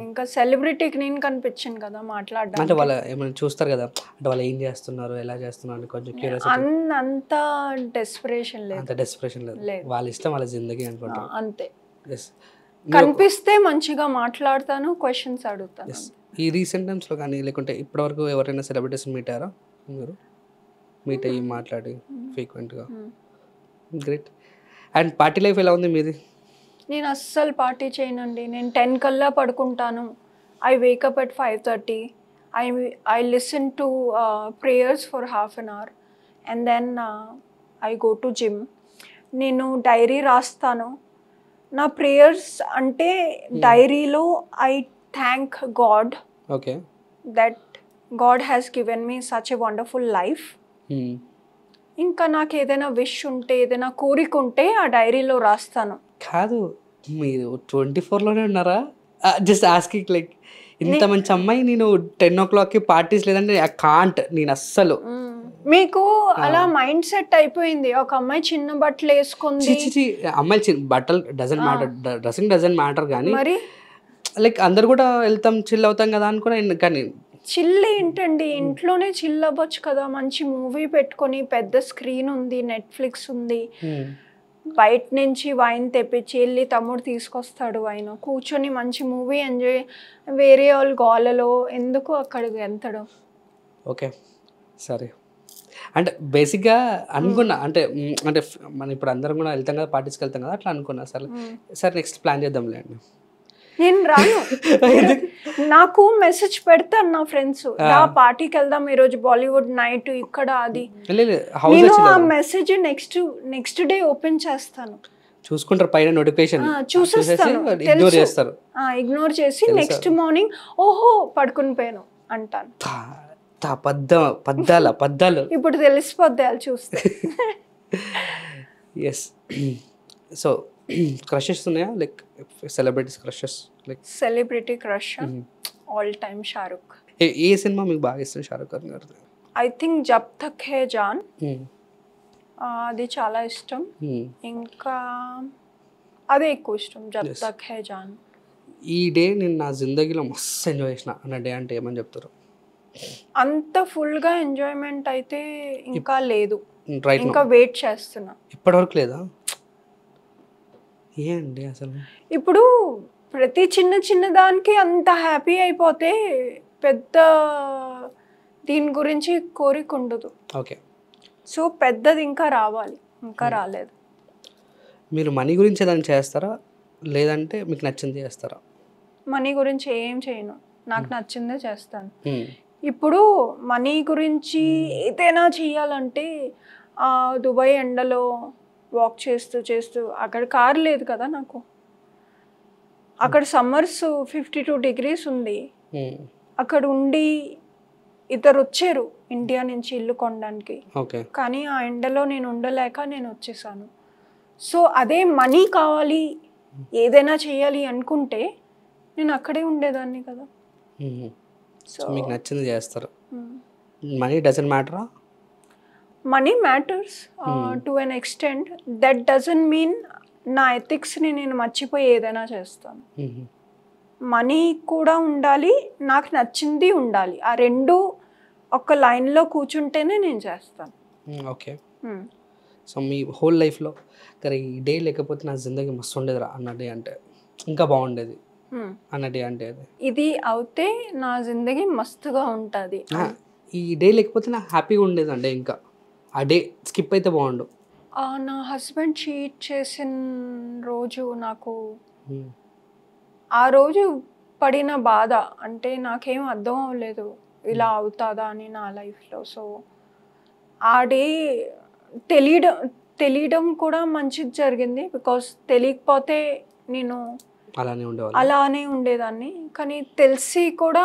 S2: ఇంకా సెలబ్రిటీకి నేను కనిపించాను కదా మాట్లాడడానికి.
S1: అంటే వాళ్ళు ఏమైనా చూస్తారు కదా, అంటే వాళ్ళు ఏం చేస్తున్నారు, ఎలా చేస్తున్నారు, కొంచెం క్యూరియాసిటీ.
S2: అంత డెస్పరేషన్ లేదు,
S1: అంత డెస్పరేషన్ లేదు, వాళ్ళ ఇష్టం, వాళ్ళ జిందగీ అనుకుంటారు
S2: అంతే.
S1: ఎస్,
S2: కనిపిస్తే మంచిగా మాట్లాడతాను, క్వశ్చన్స్ అడుగుతాను.
S1: ఈ రీసెంట్ టైమ్స్లో కానీ లేకుంటే ఇప్పటివరకు ఎవరైనా సెలబ్రిటీస్ మీట్ అయ్యారా మీరు? మీట్ అయ్యి మాట్లాడి ఫ్రీక్వెంట్గా? గ్రేట్. అండ్ పార్టీ లైఫ్ ఎలా ఉంది మీది?
S2: నేను అస్సలు పార్టీ చేయనండి. నేను 10 కల్లా పడుకుంటాను. I wake up at 5:30. I listen to prayers for half an hour and then I go to gym. నేను డైరీ రాస్తాను. నా ప్రేయర్స్ అంటే డైరీలో I thank God,
S1: okay,
S2: that God has given me such a wonderful life. ఇంకా నాకు ఏదైనా wish ఉంటే, ఏదైనా కోరిక ఉంటే ఆ డైరీలో రాస్తాను.
S1: కాదు, మీరు 24లోనే ఉన్నారా? జస్ట్ ఆస్కింగ్, లైక్ ఇంత మంచి అమ్మాయి నేను 10 o'clockకి పార్టీస్ లేదంటే ఐ కాంట్, నేను అస్సలు.
S2: మీకు అలా మైండ్ సెట్ అయిపోయింది. ఒక అమ్మాయి చిన్న బట్టలు వేసుకుంది,
S1: అమ్మాయి చిన్న బట్టలు doesn't matter, dressing doesn't matter, కానీ
S2: మరి
S1: లైక్ అందరు కూడా వెళ్తాం, చిల్ అవుతాం కదా అనుకున్నా. కానీ
S2: చిల్ ఏంటండి, ఇంట్లోనే చిల్ అవ్వచ్చు కదా, మంచి మూవీ పెట్టుకొని, పెద్ద స్క్రీన్ ఉంది, నెట్ఫ్లిక్స్ ఉంది, బయట నుంచి వైన్ తెప్పించి వెళ్ళి తమ్ముడు తీసుకొస్తాడు వైన్, కూర్చొని మంచి మూవీ ఎంజాయ్, వేరే వాళ్ళు గోలలో ఎందుకు అక్కడికి ఎంతడం.
S1: ఓకే సరే. అంటే బేసిక్గా అనుకున్నా అంటే అంటే మనం ఇప్పుడు అందరం కూడా వెళ్తాం కదా, పార్టీస్కి వెళ్తాం కదా, అట్లా అనుకున్నా సరే సరే నెక్స్ట్ ప్లాన్ చేద్దాంలేండి.
S2: నేను రాను. నాకు మెసేజ్ పెడతాను నా ఫ్రెండ్స్, ఆ పార్టీకి వెళ్దాం ఈరోజు బాలీవుడ్ నైట్ ఇక్కడ అది. నేను ఆ మెసేజ్ నెక్స్ట్ డే ఓపెన్ చేస్తాను,
S1: చూసుకుంటారు పైన నోటిఫికేషన్
S2: చూసేస్తాను,
S1: ఇగ్నోర్ చేస్తారు,
S2: ఇగ్నోర్ చేసి నెక్స్ట్ మార్నింగ్ ఓహో పడుకుని పోయాను అంటాను.
S1: పద్దాలు
S2: ఇప్పుడు తెలిసిపోద్ది వాళ్ళు చూస్తే.
S1: ఎస్. సో క్రషెస్ ఉన్నాయా, like celebrities crushes? Like
S2: celebrity crush all time Shahrukh.
S1: ఏ సినిమా మీకు బాగా ఇష్టం షారుఖ్ ఖాన్ గారు?
S2: ఐ థింక్ జబ్ తక్ హే జాన్, అది చాలా ఇష్టం. ఇంకా అదే ఎక్కువ ఇష్టం, జబ్ తక్ హే జాన్.
S1: ఈ డే నేను నా జిందగీలో మస్తు ఎంజాయ్ చేసిన అన్న డే అంటే ఏమని చెప్తారు?
S2: అంత ఫుల్గా ఎంజాయ్మెంట్ అయితే ఇంకా లేదు,
S1: రైట్
S2: ఇంకా వెయిట్ చేస్తున్నా.
S1: ఇప్పటివరకు లేదా? ఏ అండి అసలు
S2: ఇప్పుడు ప్రతి చిన్న దానికి అంత హ్యాపీ అయిపోతే పెద్ద దీని గురించి కోరిక ఉండదు.
S1: ఓకే.
S2: సో పెద్దది ఇంకా రావాలి, ఇంకా రాలేదు.
S1: మీరు మనీ గురించి ఏదైనా చేస్తారా, లేదంటే మీకు నచ్చింది చేస్తారా?
S2: మనీ గురించి ఏం చేయను, నాకు నచ్చిందే చేస్తాను. ఇప్పుడు మనీ గురించి ఏదైనా చెయ్యాలంటే దుబాయ్ ఎండలో వాక్ చేస్తూ అక్కడ కార్ లేదు కదా నాకు, అక్కడ సమ్మర్స్ 52 degrees ఉంది, అక్కడ ఉండి ఇద్దరు వచ్చారు ఇండియా నుంచి ఇల్లు కొనడానికి, కానీ ఆ ఎండలో నేను ఉండలేక నేను వచ్చేసాను. సో అదే మనీ కావాలి ఏదైనా చేయాలి అనుకుంటే నేను అక్కడే ఉండేదాన్ని కదా.
S1: సో మీకు నచ్చింది చేస్తారు. మనీ డజంట్ మ్యాటరా?
S2: Money matters to an extent, that doesn't mean నా ఎథిక్స్ని నేను మర్చిపోయి ఏదైనా చేస్తాను. మనీ కూడా ఉండాలి, నాకు నచ్చింది ఉండాలి, ఆ రెండు ఒక లైన్లో కూర్చుంటేనే నేను చేస్తాను.
S1: ఓకే. సో మీ హోల్ లైఫ్లో కానీ ఈ డే లేకపోతే నా జిందగీ మస్తు ఉండేదిరా అన్న డే అంటే, ఇంకా బాగుండేది అన్న డే అంటే
S2: ఇది అవుతే నా జిందగీ మస్తుగా ఉంటుంది,
S1: ఈ డే లేకపోతే నాకు హ్యాపీగా ఉండేది అంటే, ఇంకా ఆ డే స్కిప్ అయితే బాగుండు.
S2: నా హస్బెండ్ చీట్ చేసిన రోజు నాకు ఆ రోజు పడిన బాధ అంటే నాకేం అర్థం అవ్వలేదు ఇలా అవుతుందా అని నా లైఫ్లో. సో ఆ డే తెలియడం కూడా మంచిది జరిగింది, బికాస్ తెలియకపోతే నేను అలానే ఉండేదాన్ని, కానీ తెలిసి కూడా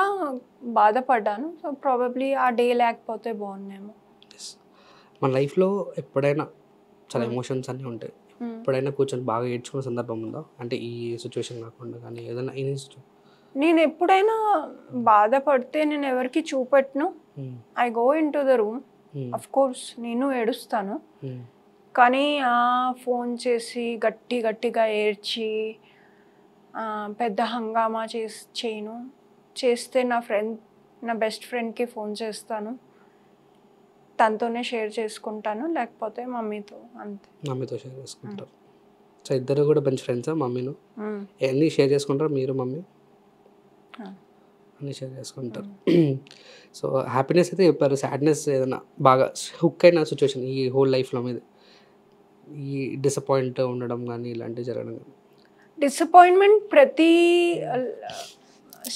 S2: బాధపడ్డాను. సో ప్రాబబ్లీ ఆ డే లేకపోతే బాగున్నాయేమో.
S1: మన లైఫ్లో ఎప్పుడైనా చాలా ఎమోషన్స్ అన్నీ ఉంటాయి, ఎప్పుడైనా కూర్చొని బాగా ఏడ్చుకునే సందర్భం ఉందా? అంటే ఈ సిచ్యువేషన్ కాకుండా కానీ ఏదైనా
S2: నేను ఎప్పుడైనా బాధపడితే నేను ఎవరికి చూపెట్టను, I go in to the room, of course నేను ఏడుస్తాను, కానీ ఫోన్ చేసి గట్టిగా ఏడ్చి పెద్ద హంగామా చేయను. చేస్తే నా బెస్ట్ ఫ్రెండ్కి ఫోన్ చేస్తాను, తనతోనే షేర్ చేసుకుంటాను, లేకపోతే మమ్మీతో, అంతే.
S1: మమ్మీతో షేర్ చేసుకుంటారు. సో ఇద్దరు కూడా మంచి ఫ్రెండ్సా? మమ్మీను అన్నీ షేర్ చేసుకుంటారు, మీరు మమ్మీ అన్నీ షేర్ చేసుకుంటారు. సో హ్యాపీనెస్ అయితే చెప్పారు, సాడ్నెస్ ఏదైనా బాగా హుక్ అయిన సిచ్యువేషన్ ఈ హోల్ లైఫ్లో మీద, ఈ డిసప్పాయింట్ ఉండడం కానీ ఇలాంటివి జరగడం కానీ?
S2: డిసప్పాయింట్మెంట్ ప్రతి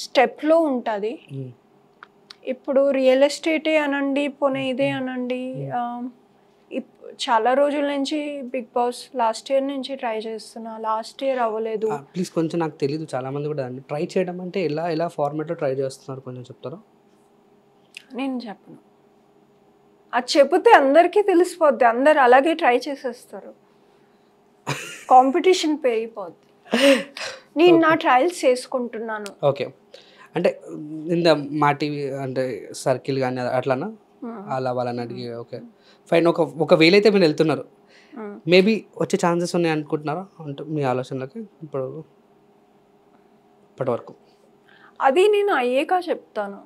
S2: స్టెప్లో ఉంటుంది. ఇప్పుడు రియల్ ఎస్టేటే అనండి, పోనీ ఇదే అనండి, చాలా రోజుల నుంచి బిగ్ బాస్ లాస్ట్ ఇయర్ నుంచి ట్రై చేస్తున్నా, లాస్ట్ ఇయర్ అవ్వలేదు.
S1: ప్లీజ్ కొంచెం నాకు తెలీదు, చాలామంది కూడా ట్రై చేయడం అంటే ఎలా ఫార్మాట్లో ట్రై చేస్తున్నారు, కొంచెం చెప్తారా?
S2: నేను చెప్పను, అది చెబితే అందరికీ తెలిసిపోద్ది, అందరు అలాగే ట్రై చేసేస్తారు, కాంపిటీషన్ పెరిగిపోద్ది. నేను నా ట్రయల్స్ చేసుకుంటున్నాను.
S1: ఓకే. అంటే ఇంత మా టీవీ అంటే సర్కిల్ కానీ అట్లానా, అలా వాళ్ళని అడిగి ఓకే ఫైన్, ఒక వేలైతే మీరు వెళ్తున్నారు, మేబీ వచ్చే ఛాన్సెస్ ఉన్నాయి అనుకుంటున్నారా అంటే మీ ఆలోచనలకి ఇప్పటి వరకు?
S2: అది నేను అయ్యాక చెప్తాను.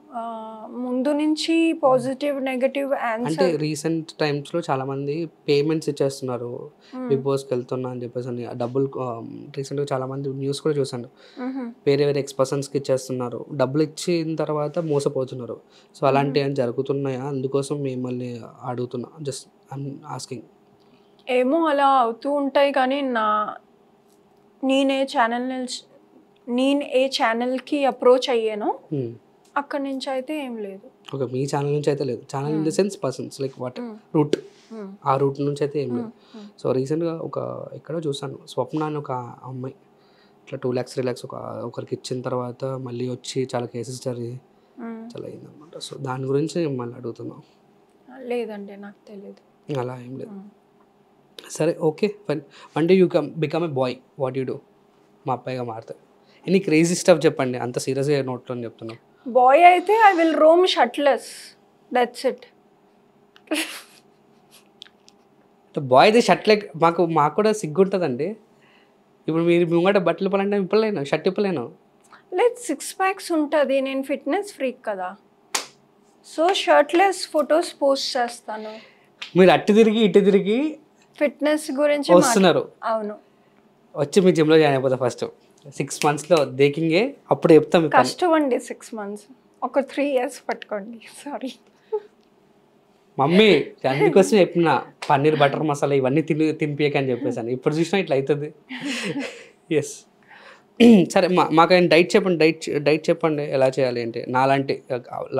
S2: ముందు నుంచి పాజిటివ్ నెగటివ్
S1: అంటే
S2: ఆన్సర్.
S1: రీసెంట్ టైమ్స్లో చాలామంది పేమెంట్స్ ఇచ్చేస్తున్నారు బిగ్ బాస్కి వెళ్తున్నా అని చెప్పేసి అని డబ్బులు రీసెంట్గా చాలామంది న్యూస్ కూడా చూసాను. వేరే వేరే ఎక్స్పర్సన్స్కి ఇచ్చేస్తున్నారు, డబ్బులు ఇచ్చిన తర్వాత మోసపోతున్నారు. సో అలాంటివి ఏమైనా జరుగుతున్నాయా? అందుకోసం మిమ్మల్ని అడుగుతున్నా, జస్ట్ ఐమ్ ఆస్కింగ్.
S2: ఏమో అలా అవుతూ ఉంటాయి, కానీ నేను ఏ ఛానల్కి అప్రోచ్ అయ్యానో అక్కడి నుంచి అయితే ఏం లేదు.
S1: ఓకే, మీ ఛానల్ నుంచి అయితే లేదు. Channel in the sense persons like what route, ఆ రూట్ నుంచి అయితే ఏం లేదు. సో రీసెంట్గా ఎక్కడో చూసాను, స్వప్న అని ఒక అమ్మాయి ఇట్లా 2 lakhs 3 lakhs ఒకరికి ఇచ్చిన తర్వాత మళ్ళీ వచ్చి చాలా కేసెస్ జరిగి చాలా అయిందనమాట. సో దాని గురించి మళ్ళీ అడుగుతున్నాం.
S2: లేదండి, నాకు తెలియదు.
S1: అలా ఏం లేదు. సరే, okay fine. One day you become a boy, what you do? మా అబ్బాయిగా మారుతాయి. ఎనీ క్రేజీ స్టఫ్ చెప్పండి, అంత సీరియస్గా నోట్లో చెప్తున్నాం.
S2: బాయ్ అయితే I will roam shirtless, that's it.
S1: Boy అయితే షర్ట్ లైక్ మాకు కూడా సిగ్గుంటుందండి. ఇప్పుడు మీరు ముంగట బట్టలు ఇప్పాలంటే ఇప్పలేను, షర్ట్ ఇప్పలేను.
S2: లేదు, 6 packs ఉంటుంది. నేను ఫిట్నెస్ ఫ్రీక్ కదా, సో షర్ట్లెస్ ఫొటోస్ పోస్ట్ చేస్తాను.
S1: మీరు అటు తిరిగి ఇటు తిరిగి
S2: ఫిట్నెస్ గురించి
S1: వస్తున్నారు.
S2: అవును,
S1: వచ్చి మీ జిమ్లో జాయిన్ అయిపోతా ఫస్ట్ 6 monthsలో దేకింగే, అప్పుడు చెప్తాం.
S2: కష్టం అండి 6 months, ఒక 3 years పట్టుకోండి. సారీ
S1: మమ్మీ, అందుకోసం చెప్పిన పన్నీర్ బటర్ మసాలా ఇవన్నీ తినిపించకని చెప్పేసాను. ఇప్పుడు చూసినా ఇట్లా అవుతుంది. ఎస్, సరే మాకు డైట్ చెప్పండి. డైట్ చెప్పండి ఎలా చేయాలి అంటే, నాలాంటి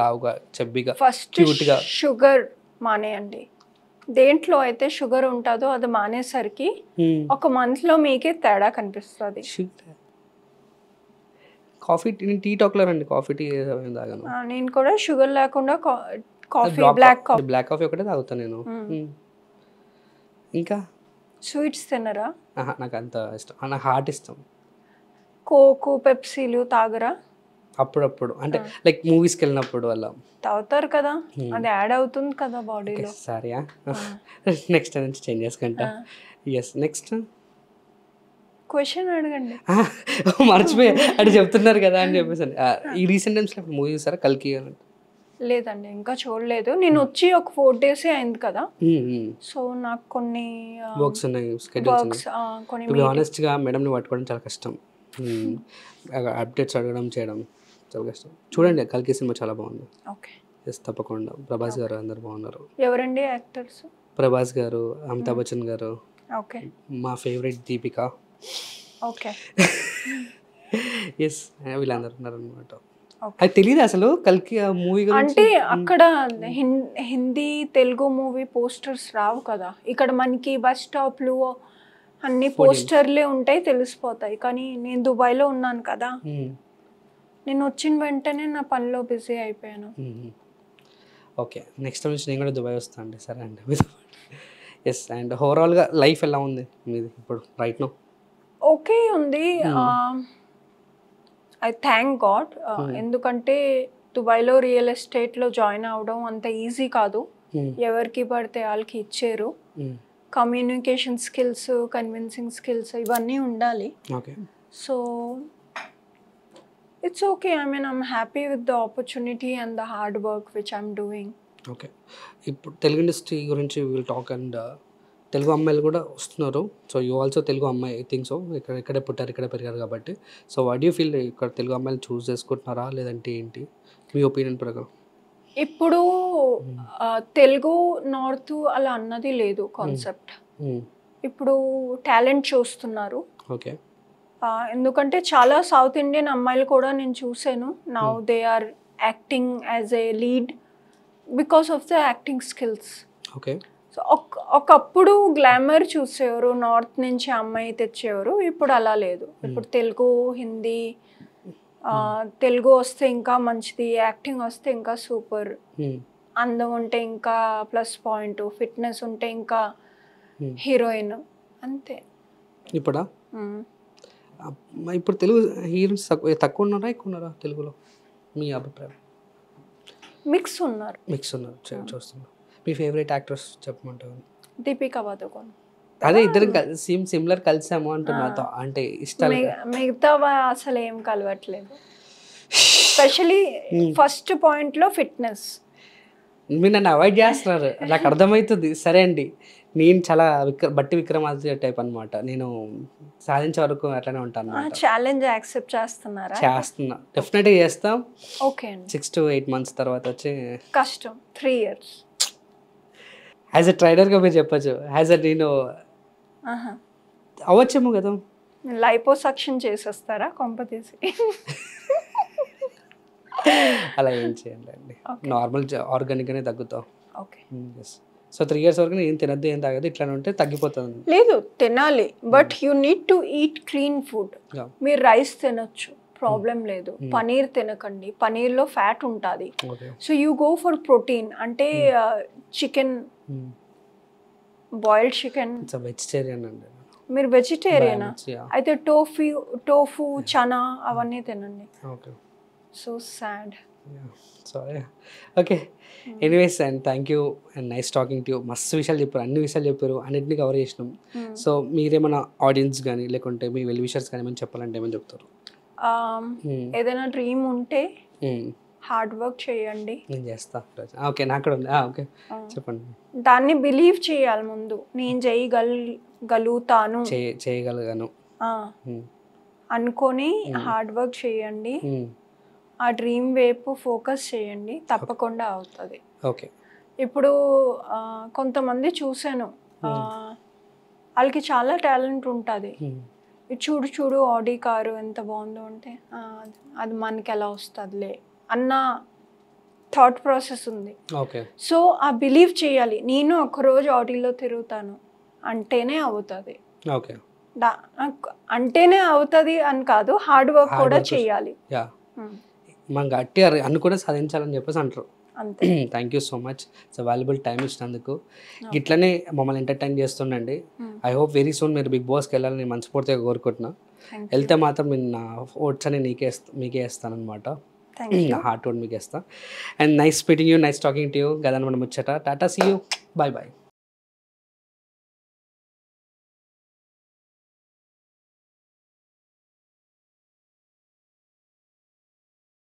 S1: లావుగా చెబ్బిగా
S2: ఫస్ట్
S1: క్యూట్గా.
S2: షుగర్ మానేయండి. దేంట్లో అయితే షుగర్ ఉంటుందో అది మానేసరికి ఒక మంత్లో మీకే తేడా కనిపిస్తుంది.
S1: కాఫీ టీ టాక్లర్ అండి, కాఫీ టీ తాగాను.
S2: నేను కూడా షుగర్ లేకుండా కాఫీ, బ్లాక్
S1: కాఫీ ఒకటే తాగుతాను నేను. ఇంకా
S2: స్వీట్స్ తినరా?
S1: నాకు అంత ఇష్టం, నాకు హాట్ ఇష్టం.
S2: కోకు, పెప్సీలు తాగరా?
S1: అప్పుడప్పుడు, అంటే లైక్ మూవీస్కి వెళ్ళినప్పుడు అలా
S2: తాగుతారు కదా, అది యాడ్ అవుతుంది కదా బాడీలో.
S1: సారీ, నెక్స్ట్ నుంచి చేంజ్ చేసుకుంటా. ఎస్, నెక్స్ట్
S2: క్వశ్చన్ అడగండి.
S1: మర్చిపోయి అంటే చెప్తున్నారు కదా అని చెప్పేసి. ఈ రీసెంట్ టైమ్స్లో మూవీ చూసారా కల్కి?
S2: లేదండి, ఇంకా చూడలేదు. నేను వచ్చి ఒక 4 days అయింది కదా, సో నాకు కొన్ని
S1: వర్క్స్ ఉన్నాయి, స్కెడ్యూల్స్ ఉన్నాయి. టు బి ఆనెస్ట్గా మేడంని పట్టుకోవడం చాలా కష్టం. అప్డేట్స్ అడగడం చేయడం చాలా కష్టం. చూడండి, కల్కి సినిమా చాలా బాగుంది.
S2: ఓకే,
S1: ఎస్ తప్పకుండా. ప్రభాస్ గారు అందరు బాగున్నారు.
S2: ఎవరండి యాక్టర్స్?
S1: ప్రభాస్ గారు, అమితాబ్ బచ్చన్ గారు,
S2: ఓకే,
S1: మా ఫేవరెట్ దీపిక.
S2: ఓకే,
S1: ఎస్, వీళ్ళందరూ ఉన్నారు అనమాట. అది తెలియదు అసలు కల్కి మూవీ
S2: అంటే అక్కడ హిందీ తెలుగు మూవీ పోస్టర్స్ రావు కదా, ఇక్కడ మనకి బస్ స్టాప్లు అన్ని పోస్టర్లే ఉంటాయి, తెలిసిపోతాయి. కానీ నేను దుబాయ్లో ఉన్నాను కదా, నేను వచ్చిన వెంటనే నా పనిలో బిజీ అయిపోయాను.
S1: ఓకే, నెక్స్ట్ నుంచి నేను కూడా దుబాయ్ వస్తాను అండి. సరే అండి, మీతో. ఎస్, అండ్ ఓవరాల్గా లైఫ్ ఎలా ఉంది మీది ఇప్పుడు రైట్ నౌ?
S2: ఓకే ఉంది. I thank God. ఎందుకంటే దుబాయ్లో రియల్ ఎస్టేట్లో జాయిన్ అవ్వడం అంత ఈజీ కాదు. ఎవరికి పడితే వాళ్ళకి ఇచ్చారు. కమ్యూనికేషన్ స్కిల్స్, కన్విన్సింగ్ స్కిల్స్ ఇవన్నీ ఉండాలి. So it's okay. I mean I'm happy with the opportunity and the hard work which I'm doing.
S1: Okay, ఇప్పుడు తెలుగు ఇండస్ట్రీ గురించి విల్ టాక్. అండ్ తెలుగు అమ్మాయిలు కూడా వస్తున్నారు. సో యూ ఆల్సో తెలుగు అమ్మాయి, ఐ థింక్ సో. ఇక్కడే పుట్టారు, ఇక్కడే పెరిగారు కాబట్టి. సో వాట్ యూ ఫీల్, ఇక్కడ తెలుగు అమ్మాయిలు చూస్ చేసుకుంటున్నారా లేదంటే ఏంటి మీ ఒపీనియన్ ప్రకారం?
S2: ఇప్పుడు తెలుగు నార్త్ అలా అన్నది లేదు కాన్సెప్ట్. ఇప్పుడు టాలెంట్ చూస్తున్నారు.
S1: ఓకే,
S2: ఎందుకంటే చాలా సౌత్ ఇండియన్ అమ్మాయిలు కూడా నేను చూసాను. Now they are acting as a lead because of the acting skills.
S1: Okay,
S2: so ఒకప్పుడు గ్లామర్ చూసేవారు, నార్త్ నుంచి అమ్మాయి తెచ్చేవారు. ఇప్పుడు అలా లేదు. ఇప్పుడు తెలుగు, హిందీ, తెలుగు వస్తే ఇంకా మంచిది, యాక్టింగ్ వస్తే ఇంకా సూపర్, అందం ఉంటే ఇంకా ప్లస్ పాయింట్, ఫిట్నెస్ ఉంటే ఇంకా హీరోయిన్, అంతే.
S1: ఇప్పుడు తెలుగు హీరోయిన్స్ తక్కువ ఉన్నారా ఎక్కువ ఉన్నారా తెలుగులో మీ అభిప్రాయం?
S2: మిక్స్ ఉన్నారు.
S1: చూస్తున్నారు. మీ ఫేవరెట్ యాక్టర్స్ చెప్పమంటారు?
S2: దీపికా పదుకొన్.
S1: అదే ఇద్దరు సిమిలర్ కలిసాము అంటున్నా, అంటే ఇష్టాలు.
S2: మిగతా అసలు ఏం కలవట్లేదు. ఎస్పెషలీ ఫస్ట్ పాయింట్లో ఫిట్నెస్.
S1: మీరు నన్ను అవాయిడ్ చేస్తున్నారు, నాకు అర్థమవుతుంది. సరే అండి, నేను చాలా బట్టి విక్రమాదిత్య టైప్ అనమాట. నేను సాధించే వరకు అట్లనే ఉంటాను అనమాట.
S2: ఛాలెంజ్ యాక్సెప్ట్ చేస్తున్నారా?
S1: చేస్తున్నా, డెఫినెట్గా చేస్తాం.
S2: ఓకే అండి.
S1: 6 to 8 months తర్వాత వచ్చి
S2: కష్టం 3 years.
S1: యాజ్ ఎ ట్రైనర్గా మీరు చెప్పచ్చు, యాజ్ ఎ నేను అవ్వచ్చేమో కదా.
S2: లైపోసక్షన్ చేసేస్తారా కొంపతీసి?
S1: అలా ఏం చేయాలండి, నార్మల్ ఆర్గానిక్గానే తగ్గుతాం.
S2: ఓకే.
S1: సో 3 years వరకు ఏం తినద్దు, ఏం తాగదు, ఇట్లానే ఉంటే తగ్గిపోతుంది.
S2: లేదు, తినాలి, but you need to eat clean food. మీరు రైస్ తినొచ్చు, ప్రాబ్లం లేదు. పనీర్ తినకండి, పనీర్లో ఫ్యాట్ ఉంటుంది. So you go for protein, అంటే చికెన్, బాయిల్డ్ చికెన్.
S1: వెజిటేరియన్ అండి.
S2: మీరు వెజిటేరియనా? అయితే టోఫు, చనా అవన్నీ తినండి. So sad.
S1: Sorry. Okay, anyways and thank you and nice talking to you. మస్తు విషయాలు చెప్పారు, అన్ని విషయాలు చెప్పారు, అన్నింటినీ కవర్ చేసినాం. సో మీరేమైనా ఆడియన్స్ కానీ లేకుంటే మీ వెల్ విషర్స్ కానీ ఏమైనా చెప్పాలంటే ఏమైనా చెప్తారు?
S2: ఏదైనా డ్రీమ్ ఉంటే హార్డ్ వర్క్ చేయండి.
S1: నేను చేస్తా. ఓకే, నాకు కూడా ఉంది. ఓకే, చెప్పండి.
S2: దాన్ని బిలీవ్ చేయాలి ముందు, నేను చేయగలుగుతాను,
S1: చేయగలిగాను
S2: అనుకొని హార్డ్ వర్క్ చేయండి. ఆ డ్రీమ్ వైపు ఫోకస్ చేయండి, తప్పకుండా అవుతుంది.
S1: ఓకే.
S2: ఇప్పుడు కొంతమంది చూశాను, వాళ్ళకి చాలా టాలెంట్ ఉంటుంది. చూడు ఆడి కారు ఎంత బాగుందో అంటే అది మనకి ఎలా వస్తుందిలే అన్న థాట్ ప్రాసెస్ ఉంది. సో ఆ బిలీవ్ చేయాలి, నేను ఒకరోజు ఆడిలో తిరుగుతాను అంటేనే అవుతుంది. అంటేనే అవుతుంది అని కాదు, హార్డ్ వర్క్ కూడా చేయాలి.
S1: మనం గట్టి అనుకునే సాధించాలని చెప్పేసి అంటారు. Thank you so much, it's valuable time ఇచ్చినందుకు. ఇట్లనే మమ్మల్ని ఎంటర్టైన్ చేస్తుండండి. ఐ హోప్ వెరీ సూన్ మీరు బిగ్ బాస్కి వెళ్ళాలని నేను మనస్ఫూర్తిగా కోరుకుంటున్నా. వెళ్తే మాత్రం నేను నా ఓట్స్ అని మీకే ఇస్తాను అనమాట. నా హార్ట్ ఓట్ మీకు ఇస్తాను. And nice meeting you, nice talking to you. గదా మనం ముచ్చట. Tata, see you, bye bye.